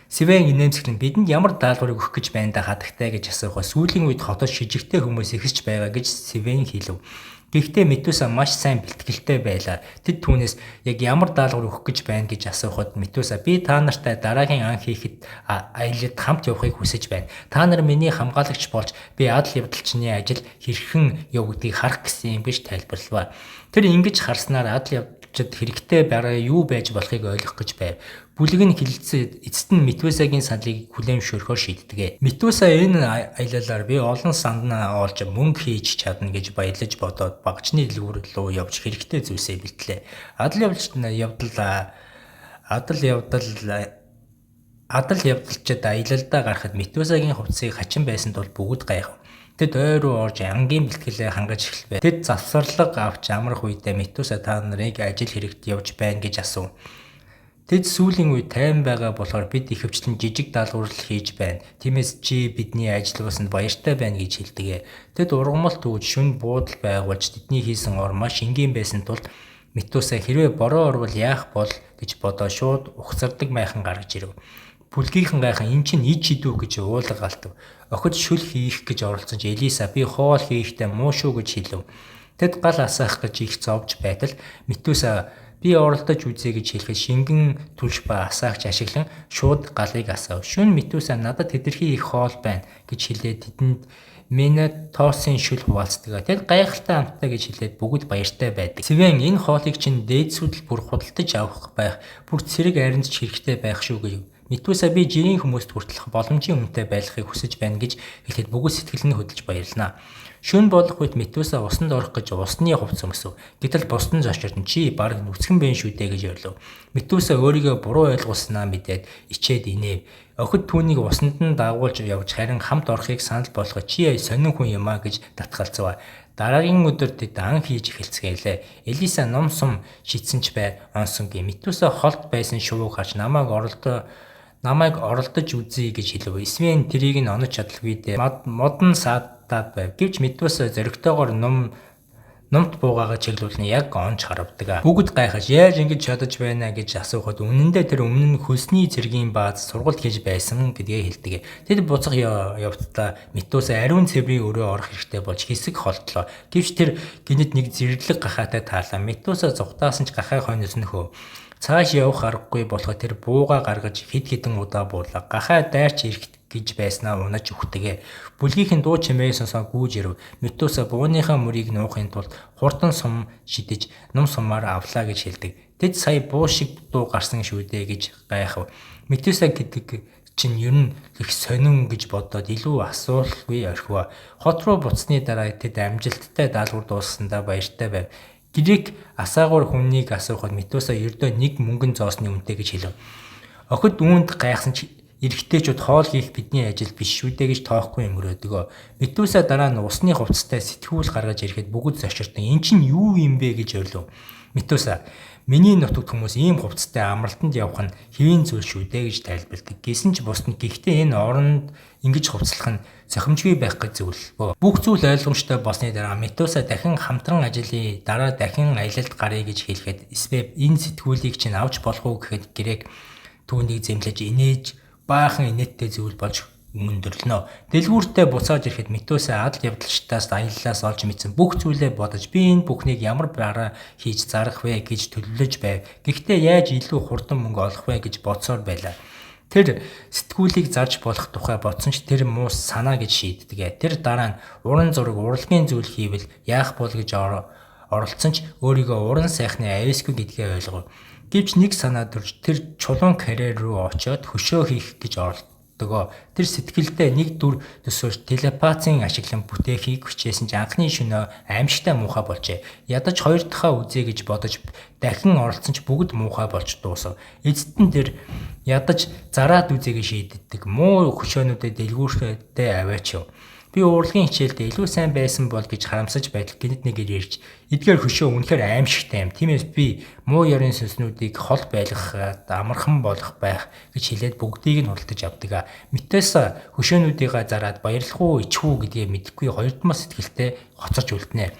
Свен инээмсэглэн бидэнд ямар даалгавар өгөх гэж байна да хатагтай гэж асуухаа сүүлийн үед хотод шижигтэй хүмүүс ихсэж байгаа гэж Свен хэлв. Гэхдээ Метуса маш сайн бэлтгэлтэй байлаа. Тэд түүнээс яг ямар даалгавар өгөх гэж байна гэж асуухад Метуса би та нартай дараагийн ан хийхэд аялалд хамт явахыг хүсэж байна. Та нар миний хамгаалагч болж би адал явдалчны ажил хэрхэн явагдгийг харах гэсэн юм биш тайлбарлав. Тэр ингэж харснаар адал хэрэгтэй бараа юу байж болохыг ойлгох гэж байв. Бүлэг нь хилцээд эцэст нь Метусагийн саналыг хүлээмжшөөрөхөөр шийддэг. Метуса энэ аялалаар би олон санднаа олж мөнгө хийж чадна гэж баярлаж бодоод багчны дэлгүүр рүү явж хэрэгтэй зүйлсээ бэлтлээ. Адал явдалчид аялалдаа гарахад Метусагийн хувцсыг хачин байсан тул бүгд гайхав. Тэд ой руу орж ангийн бэлтгэлээ хангаж эхэлвэ. Тэд завсарлага авч амрах үедээ Метуса та нарыг ажил хэрэгт явж байна гэж асуув. Тэд сүүлийн үед тайван байгаа болохоор бид ихэвчлэн жижиг даалгавар хийж байна. Тиймээс чи бидний ажлуусанд баяртай байна гэж хэлдэг. Тэд ургамалт өгж шүн буудал байгуулж тэдний хийсэн ор маш энгийн байсан тул Метуса хэрвээ бороо орвол яах бол гэж бодоо шууд ухсардаг майхан гаргаж ирэв. Бүлгийнхэн гайхан эн чинь ид шидүү гэж уулга галтав. Охид шүл хийх гэж оролцсон ч Элиса би хоол хийхдээ муу шүү гэж хэлв. Тэд гал асаах гэж их зовж байтал Метуса би оролдож үзье гэж хэлэхэд шингэн түлш ба асаагч ашиглан шууд галыг асаав. Шүн Метуса надад тедэрхий их хоол байна гэж хэлээд тэдэнд Минотосын шүл хуваалцдаг. Тэд гайхалтай амттай гэж хэлээд бүгд баяртай байдаг. Свен энэ хоолыг чинь дээдсүүдэл бүр худалдаж авах байх, бүр цэрэг аринч хэрэгтэй байх шүү гэв. Метуса би жирийн хүмүүст хүртэлх боломжийн үнэтэй байхыг хүсэж байна гэж хэлэхэд бүгд сэтгэл нь хөдөлж баярлана. Шөнө болох үед Метуса усанд орох гэж усны хувцас өмсөв. Гэтэл бусдын зочирд нь чи баг нүцгэн байна шүү дээ гэж орлов. Метуса өөрийгөө буруу ойлгуулснаа мэдээд ичээд инээв. Охид түүнийг усанд нь дагуулж явж харин хамт орохыг санал болгож чи сонин хүн юм а гэж татгалзав. Дараагийн өдөр тэд ан хийж эхэлцгээлээ. Элиса ном сум шидсэн ч бай онсонгүй. Метуса холд байсан шувууг харж намайг оролдож үзье гэж хэлв. Свен тэрийг нь онож чадалгүй дээ. Модон саадаад байв. Гэвч Метуса зоригтойгоор номт буугаагаа чиглүүлнэ яг онж харавдаг. Бүгд гайхаж яаж ингэж чадаж байна гэж асуухад үнэндээ тэр өмнө нь хөлсний цэргийн бааз сургалт хийж байсан гэдгээ хэлдэг. Тэд буцах явцдаа Метуса ариун цэврийн өрөө орох хэрэгтэй болж хэсэг холтлоо. Гэвч тэр гинэд нэг зэрлэг гахаатай таалаа. Метуса зүхтаасан ч гахаа хойноос нөхөө. Цааш явах аргагүй болоход тэр бууга гаргаж хэд хэдэн удаа буулаа. Гахаа дайрч ирэх гэж байснаа унаж өгдөг. Бүлгийнхэн дуу чимээ сонсоо гүйж ирв. Метуса бууныхаа мөрийг нуухын тулд хурдан сум шидэж ном сумаар авлаа гэж хэлдэг. Тэд сая буу шиг дуу гарсан шүү дээ гэж гайхав. Метуса гэдэг чинь ер нь их сонин гэж бодоод илүү асуулгүй орхив. Хот руу буцсны дараа тэд амжилттай даалгавар дууссандаа баяртай байв. Грек асаагуур хүнийг асуухад Метуса ердөө нэг мөнгөн зоосны үнэтэй гэж хэлв. Охид үүнд гайхсан ч эрэгтэйчүүд хоол хийх бидний ажил биш шүү дээ гэж тоохгүй өнгөрөөдөг. Метуса дараа нь усны хувцастай сэтгүүл гаргаж ирэхэд бүгд зочирдсон. Эн чинь юу юм бэ гэж ойлов. Метуса миний нутагт хүмүүс ийм хувцастай амралтанд явах нь хэвийн зүйл шүү дээ гэж тайлбарладаг. Гэсэн ч бусд нь гэхдээ энэ оронд ингэж хувцлах нь зохимжгүй байх гэж зөвлөв. Бүх зүйл ойлгомжтой болсны дараа Метуса дахин хамтран ажлын дараа дахин аялалд гарыг гэж хэлэхэд Свен энэ сэтгүүлийг чинь авч болох уу гэхэд Грек түүнийг зэмлэж инээж баахан инээдтэй зүйл болж өндөрлөнө. Дэлгүүртээ буцааж ирэхэд Метуса адал явдалчдаас аяллаас олж мэдсэн бүх зүйлээ бодож би энэ бүхнийг ямар бараа хийж зарах вэ гэж төлөвлөж байв. Гэхдээ яаж илүү хурдан мөнгө олох вэ гэж бодсоор байлаа. Тэр сэтгүүлийг зарж болох тухай бодсон ч тэр муу санаа гэж шийддэг. Тэр дараа нь уран зураг урлагийн зүйл хийвэл яах бол гэж оролцсон ч өөрийгөө уран сайхны авьяасгүй гэдгээ ойлгов. Гэвч нэг санаа төрж тэр чулуун карьер руу очиод хөшөө хийх гэж оролддог. Тэр сэтгэлдээ нэг дүр төсөөлж телепатийн ашиглан бүтээхийг хүчээсэн ч анхны шөнөө аимшигтай муухай болжээ. Ядаж хоёр дахь үзье гэж бодож дахин оролцсон ч бүгд муухай болж дуусав. Эцэст нь тэр ядаж зараад үзье гэж шийддэг. Муу хөшөөнүүдэд дэлгүүртээ аваачив. Би урлагийн хичээлдээ илүү сайн байсан бол гэж харамсаж байтал гинэд нэгээр ирж эдгээр хөшөө үнэхээр аимшигтай юм. Тиймээс би муу ёрын сүнснүүдийг хол байлгахад амархан болох байх гэж хэлээд бүгдийг нь худалдаж авдаг. Метуса хөшөөнүүдийгээ зараад баярлах уу ичх үү гэдгээ мэдэхгүй хоёрдмал сэтгэлтэй хоцорч үлднэ.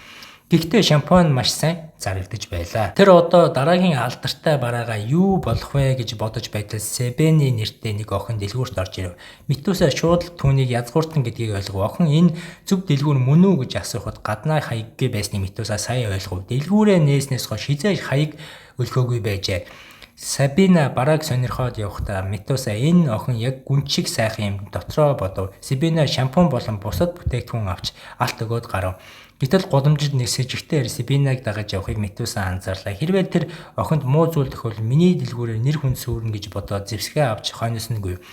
Гэхдээ шампань маш сайн зарагдаж байлаа. Тэр одоо дараагийн алдартай бараагаа юу болох вэ гэж бодож байтал Себений нэртэй нэг охин дэлгүүрт орж ирэв. Метуса шууд түүнийг язгууртан гэдгийг ойлгов. Охин энэ зөв дэлгүүр мөн үү гэж асуухад гаднаа хаяггүй байсныг Метуса сайн ойлгов. Дэлгүүрээ нээснээс хойш хизээж хаяг өлгөөгүй байжээ. Сабина барааг сонирхоод явхдаа Метуса энэ охин яг гүн шиг сайхан юм дотроо бодов. Сабина шампунь болон бусад бүтээгдэхүүн авч алт өгөөд гарав. Гэтэл годомжид нэг сэжигтэй Сабинаг дагаж явахыг Метуса анзаарлаа. Хэрвээ тэр охинд муу зүйл тохиолдол миний дэлгүүрээр нэр хүн сүрнэ гэж бодоод зэвсгээ авч хойноос нь гүйв.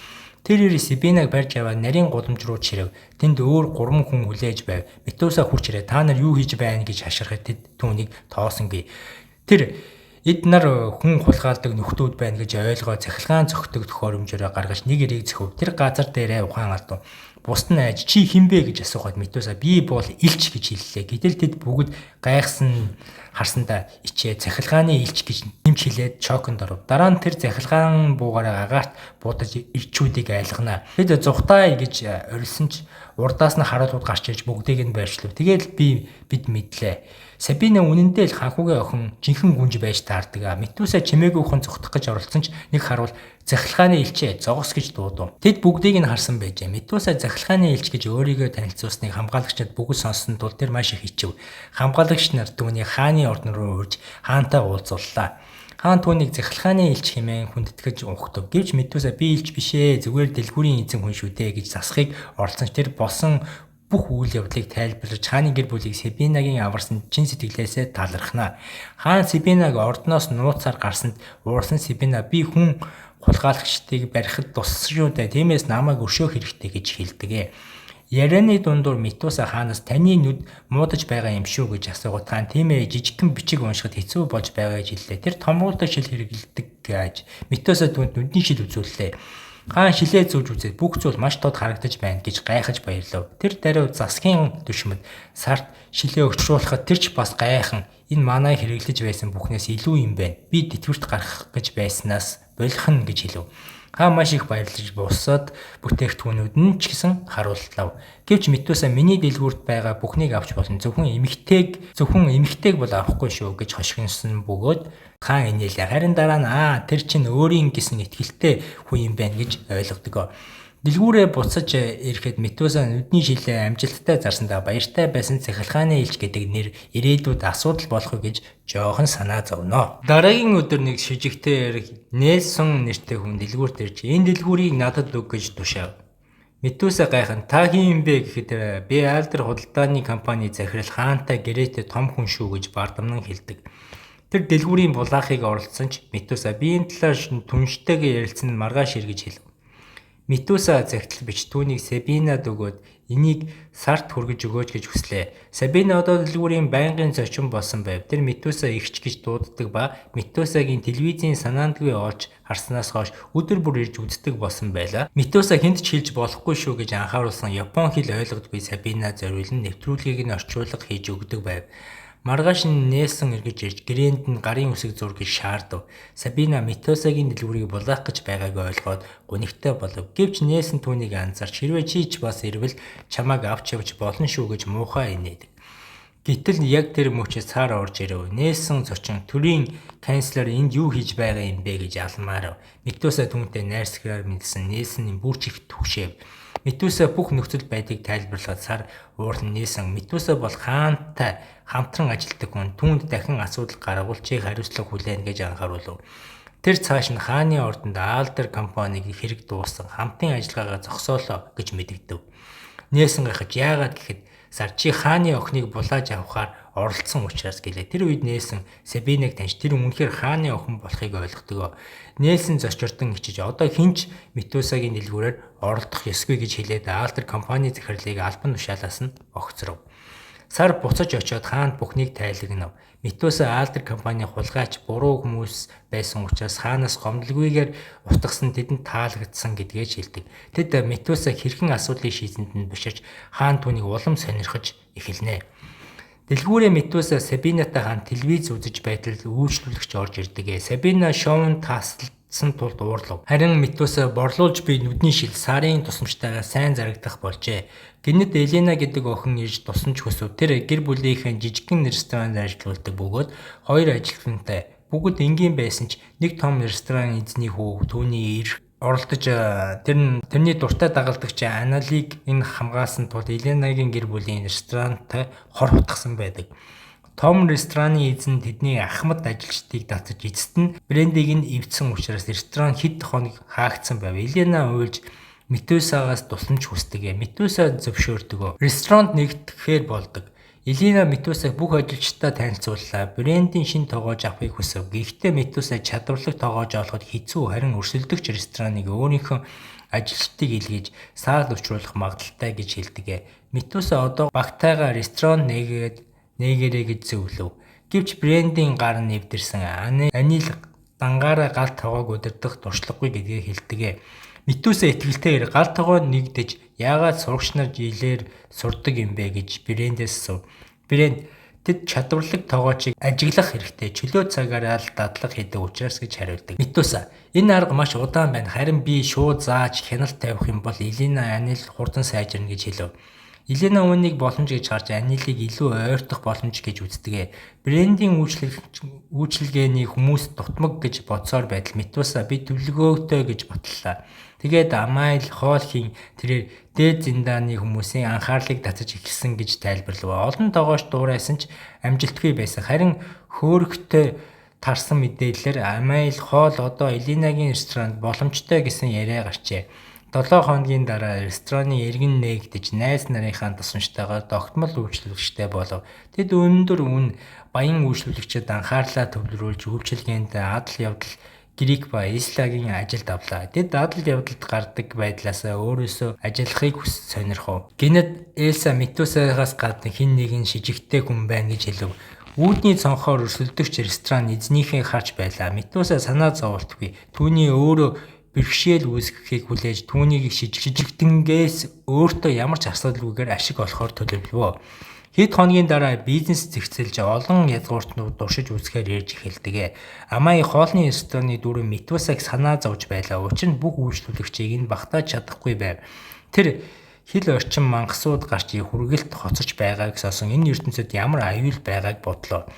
Тэр Сабинаг барьж аваад нарийн годомж руу чирэв. Тэнд өөр 3 хүн хүлээж байв. Метуса хурч ирээ та нар юу хийж байна гэж хашгирахад тэд түүнийг тоосонгүй. Тэр эд нар хүн хулгайлдаг нөхдүүд байна гэж ойлгоо цахилгаан зөгтөг төхөөрөмжөөрөө гаргаж нэг эрийг зөхөв. Тэр газар дээрээ ухаан алдав. Бусд нь айж чи хинбэ гэж асуухад Метуса би бол илч гэж хэллээ. Гэтэл тэд бүгд гайхсан харсандаа ичээ цахилгааны илч гэж нэмж хэлээд чоконд оров. Дараа нь тэр цахилгаан буугаараа агаарт будаж ирчүүдийг айлгана. Тэд зүхтай гэж орилсон ч урдаас нь харуулууд гарч ирж бүгдийг нь байршлав. Тэгээд бид мэдлээ. Сабина үнэндээ л ханхугийн охин жинхэнэ гүнж байж таардаг. Метуса чимээгүй хон зүхтах гэж оролцсон ч нэг харуул захилгааны элчээ зогс гэж дуудав. Тэд бүгдийг нь харсан байжээ. Метуса захилгааны элч гэж өөрийгөө танилцуулсныг хамгаалагчид бүгд сонссон тул тэр маш их ичв. Хамгаалагч нар түүний хааны ордон руу урьж хаантай уулзууллаа. Хаан түүнийг захилгааны элч хэмээн хүндэтгэж угтав. Гэвч Метуса би элч бишээ зүгээр дэлгүүрийн эзэн хүн шүү дээ гэж засахыг оролцсон ч тэр болсон бүх үйл явдлыг тайлбарлаж хааны гэр бүлийг Сабинагийн аварсан чин сэтгэлээсээ талархна. Хаан Сабинаг ордноос нууцаар гарсанд уурсан Сабина би хүн хулгайлагчдыг барихад туссан шүү дээ. Тиймээс намайг өршөөх хэрэгтэй гэж хэлдэг. Ярианы дундуур Метуса хаанаас таны нүд муудаж байгаа юм шүү гэж асуугаад хаан тийм ээ жижигхэн бичиг уншихад хэцүү болж байгаа гэж хэллээ. Тэр томруулдаг шил хэрэгэлдэг гэж Метуса түүнд нүдний шил үзүүллээ. Хаан шилээ зүүж үзээд бүх зүйл маш тод харагдаж байна гэж гайхаж баярлав. Тэр даруй засгийн түшмэд Сарт шилээ өгчруулахад тэр ч бас гайхан энэ манай хэрэглэж байсан бүхнээс илүү юм байна. Би тэтгэврт гарах гэж байснаас болох нь гэж хэлв. Хаан маш их баярлаж бусад бүтээгдэхүүнүүд нь ч гэсэн харууллав. Гэвч Метуса миний дэлгүүрт байгаа бүхнийг авч болно. Зөвхөн эмэгтэйг бол авахгүй шүү гэж хошигнсон бөгөөд хаан инээлээ. Харин дараа нь тэр чинь өөрийн гэсэн итгэлтэй хүн юм байна гэж ойлгодог. Дэлгүүрээ буцаж ирэхэд Метуса нүдний шилээ амжилттай зарсандаа баяртай байсан цахилгааны элч гэдэг нэр ирээдүйд асуудал болох гэж жоохон санаа зовно. Дараагийн өдөр нэг шижигтэй Нельсон нэртэй хүн дэлгүүрт ирж энэ дэлгүүрийг надад өг гэж тушаав. Метуса гайхан та хин юм бэ гэхэд би Альдер худалдааны компани захирал хаантай гэрээтэй том хүн шүү гэж бардамнан хэлдэг. Тэр дэлгүүрийн булаахыг оролцсон ч Метуса биеийн талаар түнштэйгээ ярилцсан маргааш иргэж хэлв. Метуса загтал бич түүнийг Сабинад өгөөд энийг Сарт хүргэж өгөөч гэж хүслээ. Сабина одоо дэлгүүрийн байнгын зочин болсон байв. Тэр Метуса ихч гэж дууддаг ба Метусагийн телевизийн санаандгүй олж харснаас хойш өдөр бүр ирж үздэг болсон байлаа. Метуса хүнд ч хэлж болохгүй шүү гэж анхааруулсан Япон хэл ойлгодгүй Сабина зориулн нэвтрүүлгийг нь орчуулга хийж өгдөг байв. Маргааш нь Нельсон эргэж ирж гэрээнд нь гарын үсэг зургийг шаардав. Сабина Метусагийн дэлгүүрийг булаах гэж байгааг ойлгоод гунигтай болов. Гэвч Нельсон түүнийг анзаарч хэрвээ чи ч бас ирвэл чамайг авч явж болно шүү гэж муухай инээдэг. Гэтэл яг тэр мөчөд Сар орж ирэв. Нельсон зочин төрийн канцлер энд юу хийж байгаа юм бэ гэж алмаар. Метуса түүнтэй найрсаграар мэдсэн Нельсоны бүрч их түгшээв. Метуса бүх нөхцөл байдлыг тайлбарлаад Сар уурн Нельсон Метуса бол хаантай хамтран ажилладаг хүн түүнд дахин асуудал гаргуулчийг хариуцлага хүлээнэ гэж анхааруулв. Тэр цааш нь хааны ордонд Альдер компаниг хэрэг дууссан хамтын ажиллагаагаа зогсоолоо гэж мэдэгдэв. Нельсон гайхаж яагаад гэхэд Сар чи хааны охиныг булааж авахаар оролцсон учраас гэлээ. Тэр үед Нельсон Сабиныг таньж тэр үнэхээр хааны охин болохыг ойлгодог. Нельсон зочирдон ичиж одоо хинч Метусагийн дэлгүүрээр оролдох ёсгүй гэж хэлээд Альдер компани захирлыг албан тушаалаас нь огцров. Сар буцаж очиод хаанд бүхнийг тайлагнав. Метуса Альдер компани хулгайч буруу хүмүүс байсан учраас хаанаас гомдлгүйгээр утгасан тэдэнд таалагдсан гэдгээ хэлдэг. Тэд Метуса хэрхэн асуудлыг шийдэнд нь биширч хаан түүнийг улам сонирхож эхэлнэ. Дэлгүүрээ Метуса Сабинатай хаан телевиз үзэж байтал үйлчлүүлэгч орж ирдэг. Сабина шоунд таслсан тулд уурлав. Харин Метуса борлуулж буй нүдний шил Сарын тусламжтайгаар сайн зарагдах болжээ. Гэнэт Елена гэдэг охин ирж тусламж хүсв. Тэр гэр бүлийнхэн жижигхэн ресторанд ажилладаг бөгөөд хоёр ажилтнтай бүгд энгийн байсан ч нэг том ресторан эзний хүү түүний ирэх оролдож тэрний дуртай дагалдагч Аналиг энэ хамгаалсан тул Еленагийн гэр бүлийн ресторантай хор хутгсан байдаг. Том рестораны эзэн тэдний ахмад ажилчдыг татаж эцэст нь брендийг нь эвдсэн учраас ресторан хэд хоног хаагдсан байв. Елена уйлж Метусагаас тусламж хүсдэг. Метуса зөвшөөрдөг. Ресторанд нэгтгэхээр болдог. Елена Метусаг бүх ажилчдаа танилцууллаа. Брендийн шинэ тоогоож авахыг хүсв. Гэхдээ Метуса чадварлаг тоогоож олоход хэцүү, харин өрсөлдөгч рестораныг өөрийнхөө ажилчдыг илгээж саал учруулах магадaltaй гэж хэлдэг. Метуса одоо багтайгаа ресторан нээгээрэй гэж зөвлөв. Гэвч брендийн гар нэвдэрсэн Анил дангаараа гал тоогоог удирдах туршлагагүй гэдгээ хэлдэг. Метуса итгэлтэйгээр гал тогоо нэгдэж яагаад сурагч нар жилээр сурдаг юм бэ гэж брэндээс асуув. Брэнд тэд чадварлаг тоогоочийг ажиглах хэрэгтэй чөлөө цагаараа л дадлага хийдэг учраас гэж хариулдаг. Метуса энэ арга маш удаан байна. Харин би шууд зааж хяналт тавих юм бол Елена Анил хурдан сайжирна гэж хэлв. Елена үүнийг боломж гэж харж Анилыг илүү ойртох боломж гэж үздэг. Брендийн үйлчилгээний хүмүүс дутмаг гэж бодсоор байтал Метуса би төлөвлөгөөтэй гэж бодлоо. Тэгээд Амайл хоолхийн тэрээр дээд зиндааны хүмүүсийн анхаарлыг татаж эхэлсэн гэж тайлбарлав. Олон тоогооч дуурайсан ч амжилтгүй байсан. Харин хөөрөгтэй тарсан мэдээлэлээр Амайл хоол одоо Еленагийн ресторанд боломжтой гэсэн яриа гарчээ. 7 хоногийн дараа рестораны эргэн нээгдэж найз нарынхаа тусламжтайгаар тогтмол үйлчлүүлэгчтэй болов. Тэд өндөр үн баян үйлчлүүлэгчид анхаарлаа төвлөрүүлж үйлчилгээнд адал явдал Грек ба Ислагийн ажилд авлаа. Тэд адал явдалд гардаг байдлаасаа өөрөөсөө ажиллахыг сонирхов. Гэнэт Элса Метусагаас гадна хэн нэгэн шижигтэй хүн байна гэж хэлв. Үүдний цонхоор өрсөлдөгч ресторан эзнийхээ харж байлаа. Метуса санаа зоволтгүй. Түүний өөрөө бэрхшээл үүсгэхийг хүлээж түүнийг шижигдэнгээс өөртөө ямар ч асуудалгүйгээр ашиг олохоор төлөвлөвөө. Хэд хоногийн дараа бизнес зэгцэлж олон язгууртнууд дуршиж үзэхээр ирж эхэлдэг. Амай хоолны рестораны дүүрэн Метусаг санаа зовж байлаа. Учир нь бүх үйлчлүүлэгчийг нь багтааж чадахгүй байв. Тэр хил орчин мангасууд гарч хүргэлт хоцорч байгааг сонсон энэ ертөнцид ямар аюул байгааг бодлоо.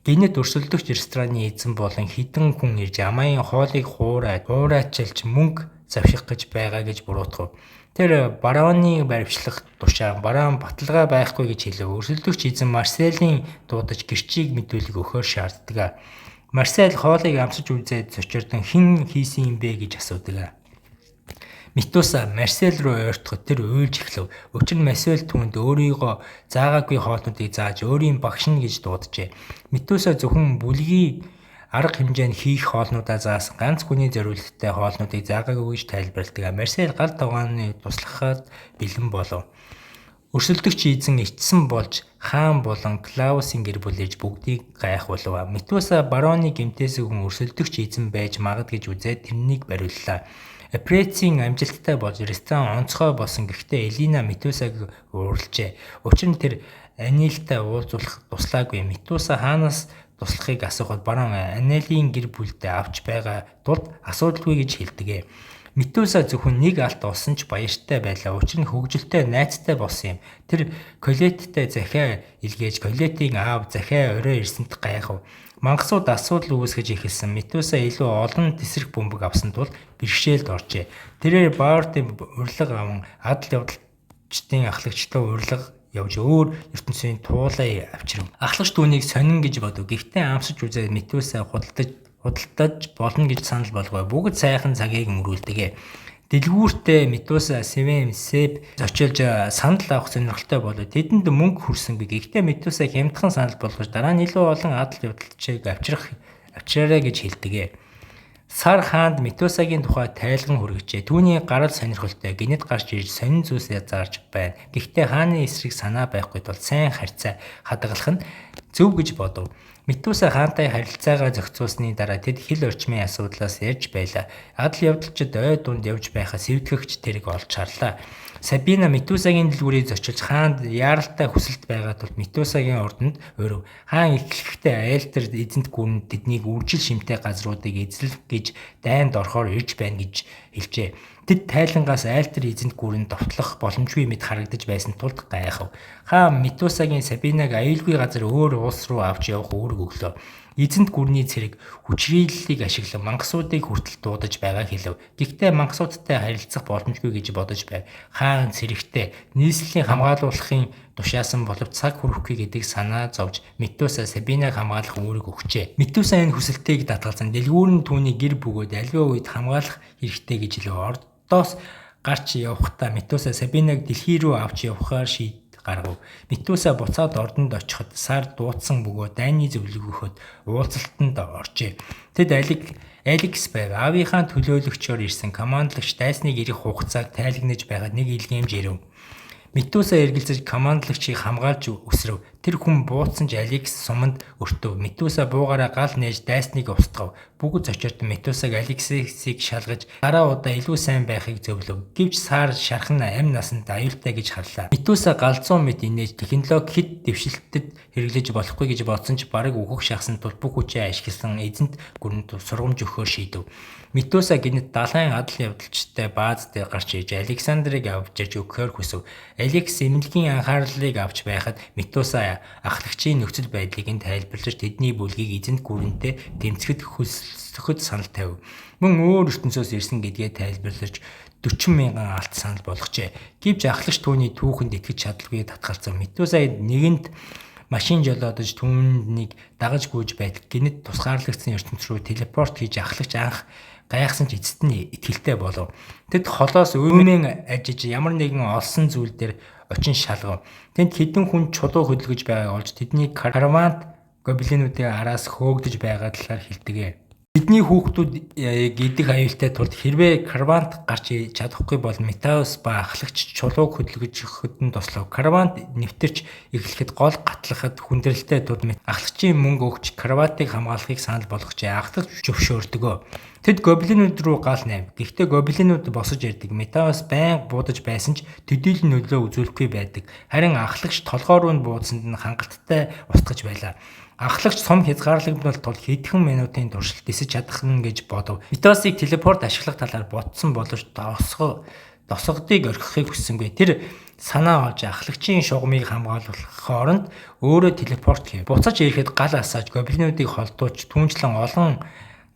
Гинэд өрсөлдөгч рестораны эзэн болон хідэн хүн ирж Амайн хоолыг хуурайчилж мөнгө завших гэж байгаа гэж буруутгав. Тэр барооны баривчлах тушаа бараан баталгаа байхгүй гэж хэлв. Өрсөлдөгч эзэн Марселийн дуудаж гэрчийг мэдүүлэг өгөхөөр шаарддаг. Марсел хоолыг амсаж үзээд зочирдон хэн хийсэн юм бэ гэж асуудаг. Метуса Марсел руу ойртоход тэр уйлж эхлэв. Учир нь Марсел түүнд өөрийгөө заагаагүй хоолнуудыг зааж өөрийн багш нь гэж дууджээ. Метуса зөвхөн бүлгийн арга хэмжээнд хийх хоолнуудаа заасан ганц хүний зориулалттай хоолнуудыг заагаагүй гэж тайлбарладаг. Марсел гал тугааны туслахад бэлэн болов. Өрсөлдөгч эзэн ичсэн болж хаан болон Клаусийн гэр бүл ирж бүгдийг гайхуулв. Метуса барооны гэмтээс хүн өрсөлдөгч эзэн байж магад гэж үзээд тэрнийг бариуллаа. Апрецийн амжилттай болж ресторан онцгой болсон гэхдээ Элина Метусаг уурлжээ. Учир нь тэр Анилтай уулзуулах туслаагүй. Метуса хаанаас туслахыг асуухад баруун Анелийн гэр бүлдээ авч байгаа тулд асуудалгүй гэж хэлдэг. Метуса зөвхөн нэг алт олсон ч баяртай байлаа. Учир нь хөгжилтэй найзтай болсон юм. Тэр Колеттэй захиа илгээж Колетийн аав захиа орой ирсэнд гайхав. Мангасууд асуудал үүсгэж эхэлсэн. Метуса илүү олон тесрэг бөмбөг авсан тул бэрхшээлд оржээ. Тэрээр Баортын урилга аван адал явдалчдын ахлагчтай урилга явж өөр ертөнцийн туулаа авчирв. Ахлагч түүнийг сонин гэж бодов. Гэхдээ амсаж үзээд Метуса худалдаж болно гэж санал болгоо. Бүгд сайхан цагийг өнгөрүүлдэг. Дэлгүүртээ Метуса Сэвэм Сэб зочилж санал авах сонирхолтой болов. Тэдэнд мөнгө хүрсэнгүй. Гэхдээ Метуса хямдхан санал болгож дараа нь илүү олон адал явдалчийг авчираарай гэж хэлдэг. Сар хаанд Метусагийн тухай тайлган хүргэжээ. Түүний гарал сонирхолтой гинэд гарч ирж сонин зүйлсээ зарж байна. Гэхдээ хааны эсрэг санаа байхгүй тул сайн харьцаа хадгалах нь зөв гэж бодов. Метуса хаантай харилцаагаа зохицуулсны дараа тэд хил орчмын асуудлаас ярьж байлаа. Адал явдалчид ой дунд явж байхаа сэвдгэгч тэрэг олж харлаа. Сабина Метусагийн дэлгүүрийг зочилж хаанд яаралтай хүсэлт байгаа тул Метусагийн ордонд өрөв. Хаан ихлэхдээ айлтар эзэнт гүрэнд тэднийг үржил шимтэй газруудыг эзлэх гэж дайнд орохоор ирж байна гэж хэлжээ. Тэд тайлангаас айлтар эзэнт гүрэнд довтлох боломжгүй мэт харагдаж байсан тулд гайхав. Хаан Метусагийн Сабинаг аюулгүй газар өөр улс руу авч явах үүрэг өглөө. Эзэнт гүрний цэрэг хүчрээллийг ашиглан мангасуудыг хүртэл дуудаж байгааг хэлв. Гэхдээ мангасуудтай харилцах боломжгүй гэж бодож байв. Хаан цэрэгтэй нийслэлийн хамгаалуулахын тушаасан боловч цаг хүрэхгүй гэдэг санаа зовж Метуса Сабинаг хамгаалах үүрэг өгчээ. Метуса энэ хүсэлтийг татгалзан дэлгүүр нь түүний гэр бүгүүд аливаа үед хамгаалах хэрэгтэй гэж хэлв. Ордоос гарч явхдаа Метуса Сабинаг дэлхий рүү авч явахаар шийдэв. Метуса буцаад ордонд очиход сар дуудсан бөгөөд дайны зөвлөг өгөхөд уулзалтанд оржээ. Тэд Алекс байв. Аавынхаа төлөөлөгчөөр ирсэн командлагч дайсныг ирэх хугацааг тайлагнаж байгаад нэг илгээмж ирэв. Метуса эргэлзэж командлагчийг хамгаалж өсрөв. Тэр хүн буудсан ч Алекс суманд өртөв. Метуса буугаараа гал нээж дайсныг устгав. Бүгд зочирд Метусаг Алексийг шалгаж дараа удаа илүү сайн байхыг зөвлөв. Гэвч сар шархан амь насанд аюултай гэж харлаа. Метуса галзуу мэд инээж технологи хэд дэвшилтэд хэрэглэж болохгүй гэж бодсон ч бараг үхэх шахсан тул бүх хүчээ ашигласан эзэнт гүрэнд сургамж өгөхөөр шийдэв. Метуса гинэд далайн адал явдалчтай бааз дээр гарч ирж Александрыг авчирч өгөхөөр хүсв. Алекс эмнэлгийн анхаарлыг авч байхад Метуса ахлагчийн нөхцөл байдлыг нь тайлбарлаж тэдний бүлгийг эзэнт гүрэнтэй тэмцэхэд хөсөлгөхөд санал тавив. Мөн өөр ертөнцөөс ирсэн гэдгээ тайлбарлаж 40 мянган алт санал болгожээ. Гэвч ахлагч түүний түүхэнд итгэж чадалгүй татгалзав. Метуса нэгэнд машин жолоодож түүнийг дагаж гүйж байтал гинэд тусгаарлагдсан ертөнц рүү телепорт хийж ахлагч анх гайхсан ч эцэст нь итгэлтэй болов. Тэд холоос уймэн ажиж ямар нэгэн олсон зүйл дээр очин шалгав. Тэнд хэдэн хүн чулуу хөдөлгөж байгааг олж тэдний каравант гоблинуудын араас хөөгдөж байгаа талаар хэлдэг. Бидний хүүхдүүд идэх аюултай тулд хэрвээ каравант гарч чадахгүй бол Метаус ба ахлагч чулууг хөдөлгөж өгөхөд тослов. Каравант нэвтэрч эхлэхэд гол гатлахад хүндрэлтэй тулд ахлагчийн мөнгө өгч караватыг хамгаалахыг санал болгожээ. Ахлагч зөвшөөрдөгөө. Тэд гоблинууд руу гал найв. Гэхдээ гоблинууд босож ирдэг. Метаус байнга буудаж байсан ч төдийлөн нөлөө үзүүлэхгүй байдаг. Харин ахлагч толгой руу буудсанд нь хангалттай устгаж байлаа. Ахлагч сум хязгаарлагдмал тул хэдхэн минутын туршилт дисэж чадах нь гэж бодов. Метаусыг телепорт ашиглах талаар ботсон боловч досгодыг орхихыг хүссэнгүй. Тэр санаа олж ахлагчийн шугамыг хамгаалах хооронд өөрөө телепорт хийв. Буцаж ирэхэд гал асааж гоблинуудыг холдуулж түүнчлэн олон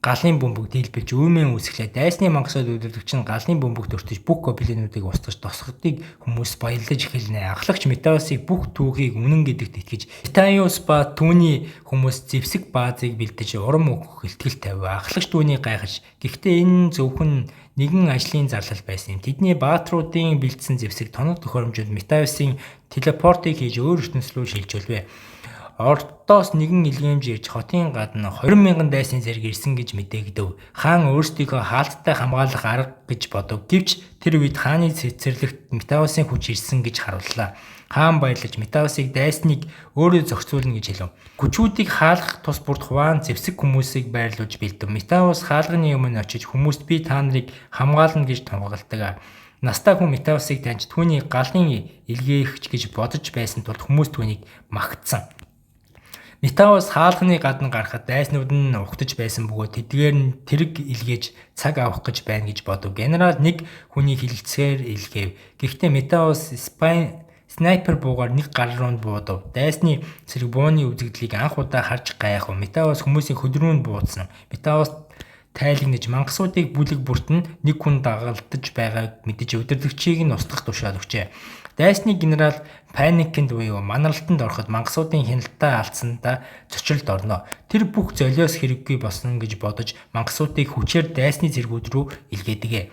галын бөмбөг дийлбэж үүмэн үсгэлээ. Дайсны мангасад өдөртөгч нь галын бөмбөг төртөж бүх гоблинуудыг устгаж досгодыг хүмүүс баярлаж эхэлнэ. Ахлагч Метаусыг бүх түүхийг үнэн гэдэгт итгэж Метаус ба түүний хүмүүс зэвсэг баазыг бэлдэж урам өгөх илтгэл тавив. Ахлагч түүнийг гайхаж гэхдээ энэ зөвхөн нэгэн ажлын зарлал байсан юм. Тэдний баатруудын бэлдсэн зэвсэг тоног төхөөрөмжөд Метаусын телепортыг хийж өөр ертөнц рүү шилжүүлвэ. Ордоос нэгэн илгээмж ирж хотын гадна 20,000 дайсны зэрэг ирсэн гэж мэдээгдэв. Хаан өөрсдийгөө хаалттай хамгаалах арга гэж бодов. Гэвч тэр үед хааны цэцэрлэгт Метаусын хүч ирсэн гэж харууллаа. Хаан баярлаж Метаусыг дайсныг өөрөө зохицуулна гэж хэлв. Хүчүүдийг хаалгах тус бүрд Хуан зэвсэг хүмүүсийг байрлуулж бэлдэв. Метаус хаалганы өмнө очиж хүмүүст би та нарыг хамгаална гэж тунгалдаг. Настай хүн Метаусыг таньж түүний галын илгээгч гэж бодож байсан тул хүмүүс түүнийг магтсан. Метаус хаалганы гадна гарахад дайснууд нь угтаж байсан бөгөөд тэдгээр нь тэрэг илгээж цаг авах гэж байна гэж бодов. Генерал нэг хүний хилэлцгээр илгээв. Гэхдээ Метаус снайпер буугаар нэг гал руу буудав. Дайсны цэрэг бууны үзэгдлийг анх удаа харж гайхав. Метаус хүмүүсийн хөдрүүнд буудсан. Метаус тайлагнаж мангасуудыг бүлэг бүртэн нэг хүн дагалдаж байгааг мэдэж өдөртөгчийг нь устгах тушаал өгчээ. Дайсны генерал паникэнд буюу манаралтанд ороход мангасуудын хяналтаа алдсандаа зочилд орно. Тэр бүх золиос хэрэггүй болсон гэж бодож мангасуудыг хүчээр дайсны цэргүүд рүү илгээдэг.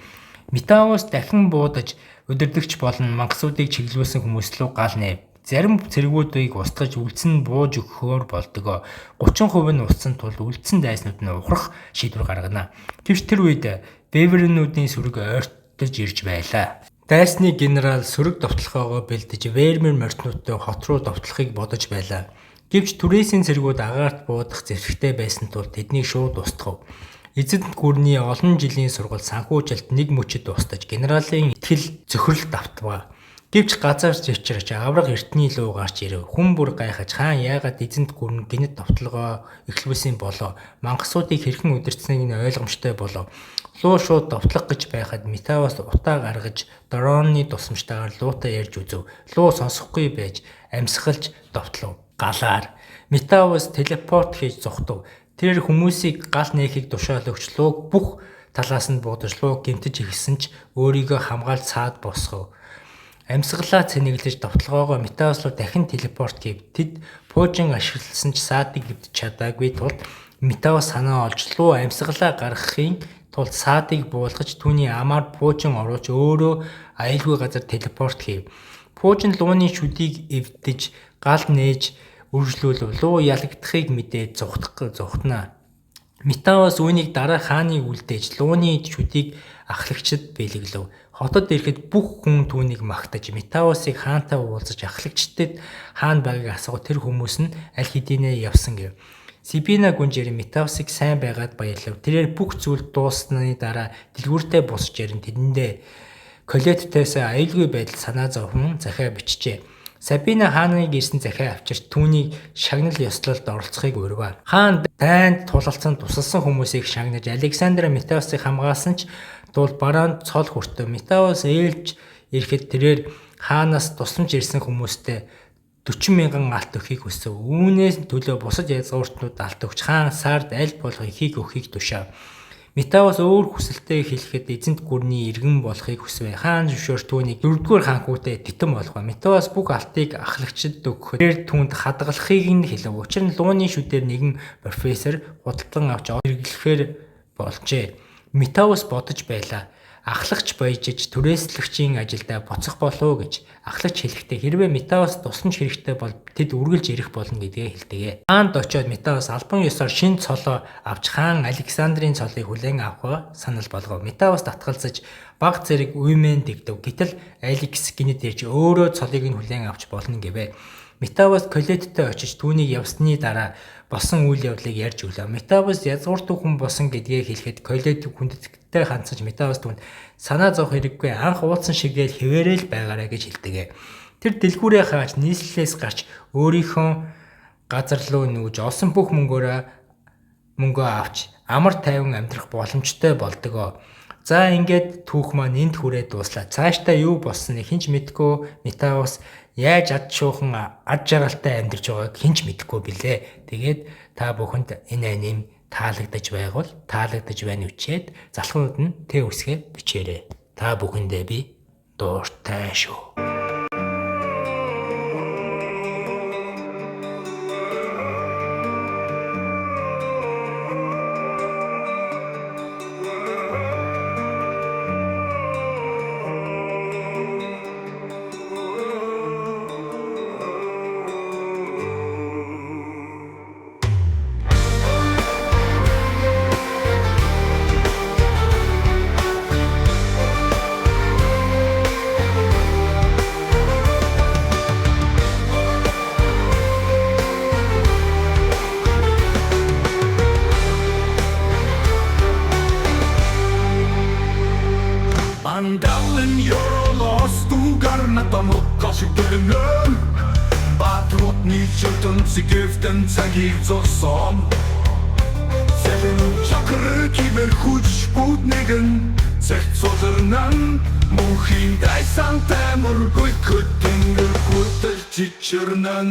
Метаус дахин буудаж өдөртөгч болон мангасуудыг чиглүүлсэн хүмүүс рүү гал найв. Зарим цэргүүдийг устгаж үлдсэн бууж өгөхөөр болдог. 30% нь устсан тул үлдсэн дайснууд нь ухрах шийдвэр гаргана. Гэвч тэр үед Бевернүүдийн сүрэг ойртож ирж байлаа. Дайсны генерал сүрэг довтлохоогоо бэлдэж Вермер морьтнуудтай хот руу довтлохыг бодож байлаа. Гэвч түрээсийн цэргүүд агаарт буудах зэрэгтэй байсан тул тэднийг шууд устгав. Эзэд гүрний олон жилийн сургууль санхүүжилт нэг мөчөд устж генералын итгэл зөхрөлт автваа. Гэвч газар зэвчрч авраг эртний луу гарч ирэв. Хүн бүр гайхаж хаан яагаад эзэнт гүрэн гинэт довтлогоо эхлүүлсэн болоо. Мангасуудыг хэрхэн удирдсныг нь ойлгомжтой болов. Луу шууд довтлох гэж байхад Метаус утаа гаргаж дроны тусламжтайгаар луутай ярьж үзв. Луу сонсохгүй байж амьсгалж довтлов. Галаар Метаус телепорт хийж зогтов. Тэр хүмүүсийг гал нээхийг тушаал өгч лууг бүх талаас нь буудаж лууг гэмтэж эхэлсэн ч өөрийгөө хамгаалж цаад босгов. Амьсгалаа цэнэглэж довтлогоогоо Метаус руу дахин телепорт хийв. Тэд пуужин ашигласан ч саадыг гэмтэж чадаагүй тул Метаус санаа олж луу амьсгалаа гаргахын тулд саадыг буулгаж түүний амаар пуужин оруулж өөрөө аюулгүй газар телепорт хийв. Пуужин лууны шүдийг эвдэж гал нээж үржлүүлв. Луу ялагдахыг мэдээд зугтана. Метаус үүнийг дараа хааныг үлдээж лууны шүдийг ахлагчид бэлэглэв. Хотод ирэхэд бүх хүн түүнийг магтаж Метаусыг хаантай уулзаж ахлагчдад хаана байгааг асуух тэр хүмүүс нь аль хэдийнэ явсан гэв. Сибина гүнжээр Метаусыг сайн байгаад баярлав. Тэрээр бүх зүйл дууссаны дараа дэлгүүртээ босч ярин тэдэндээ Колеттээс аюулгүй байдал санаа зовхон захиа бичжээ. Сабина хааныг ирсэн захиа авчирч түүнийг шагнал ёслолд оролцохыг урьваа. Хаан дайнд тулалцсан тусалсан хүмүүсийг шагнаж Александр Метаусыг хамгаалсан ч тул бараанд цол хүртв. Метаус ээлж ирэхэд тэрээр хаанаас тусламж ирсэн хүмүүстэй 40,000 алт өгөхийг хүсв. Үүнээс төлөө бусад язгууртнууд алт өгч хаан сард аль болох ихийг өгөхийг тушаав. Метаус өөр хүсэлтэд хэлэхэд эзэнт гүрний иргэн болохыг хүсвэ. Хаан зөвшөөрч түүнийг 4-р ханхүүтэй титэн болгоо. Метаус бүх алтыг ахлагчид өгөхөөр тэр түүнд хадгалахыг нь хэлв. Учир нь лууны шүдээр нэгэн профессор худалдан авч хэрэглэхээр болжээ. Метаус бодож байлаа. ахлагч баяжиж түрээслэгчийн ажилдаа буцах болов гэж ахлагч хэлэхдээ хэрвээ Метавос тусламж хэрэгтэй бол тэд үргэлж ирэх болно гэдгээ хэлдэг. Хаанд очиод Метавос албан ёсоор шинэ цолоо авч хаан Александрийн цолыг хүлээн авах санал болгов. Метавос татгалзаж баг зэрэг үймэн дэгдэв. Гэтэл Алекс гинэд ирж өөрөө цолыг нь хүлээн авч болно гэвэ. Метавос Колеттэй очиж түүнийг явсны дараа болсон үйл явдлыг ярьж өглөө. Метавос язгууртуу хүн болсон гэдгээ хэлэхэд Колет хүндэтгэлтэй хандсаж Метавос түнд санаа зовх хэрэггүй анх уулсан шигээл хэвээрэл байгаарай гэж хэлдэг. Тэр дэлгүүрээ хааж нийслэлээс гарч өөрийнхөө газар руу нүүж олсон бүх мөнгөө авч амар тайван амьдрах боломжтой болдгоо. За ингээд түүх маань энд хүрээд дуслаа. Цаашдаа юу болсныг хинч мэдэхгүй. Метавос яаж ад шуухан ад жаргалтай амьдарч байгааг хинч мэдэхгүй билээ. Тэгээд та бүхэнд энэ аним таалагдаж байгавал таалагдаж байна үчээд залхуунууд нь тэ үсгээ бичээрэй. Та бүхэндээ би дуртай шүү. Andallen Eurolos тугарната муккашигдэрнэн Батрутны чөлтөн сигэвтэн цагийг зосон Сэлэн чакры кибер хүч буднэгэн Цэгцолэрнэн мөнхийн дайсан таймургүй көттэнгэр хүтэл чичэрнэн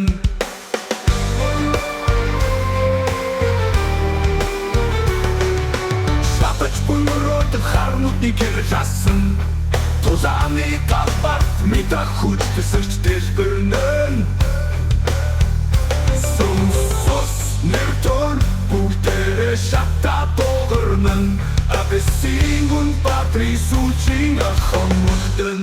Шапач пунрот харнутны кэржасан Тузааны талбарт мэдах хүч төсөрч дэлбэрнэн Сус нэртор бүгдээрээ шата догорнэн Абесингун патри сүүчийн ахан мөрдэн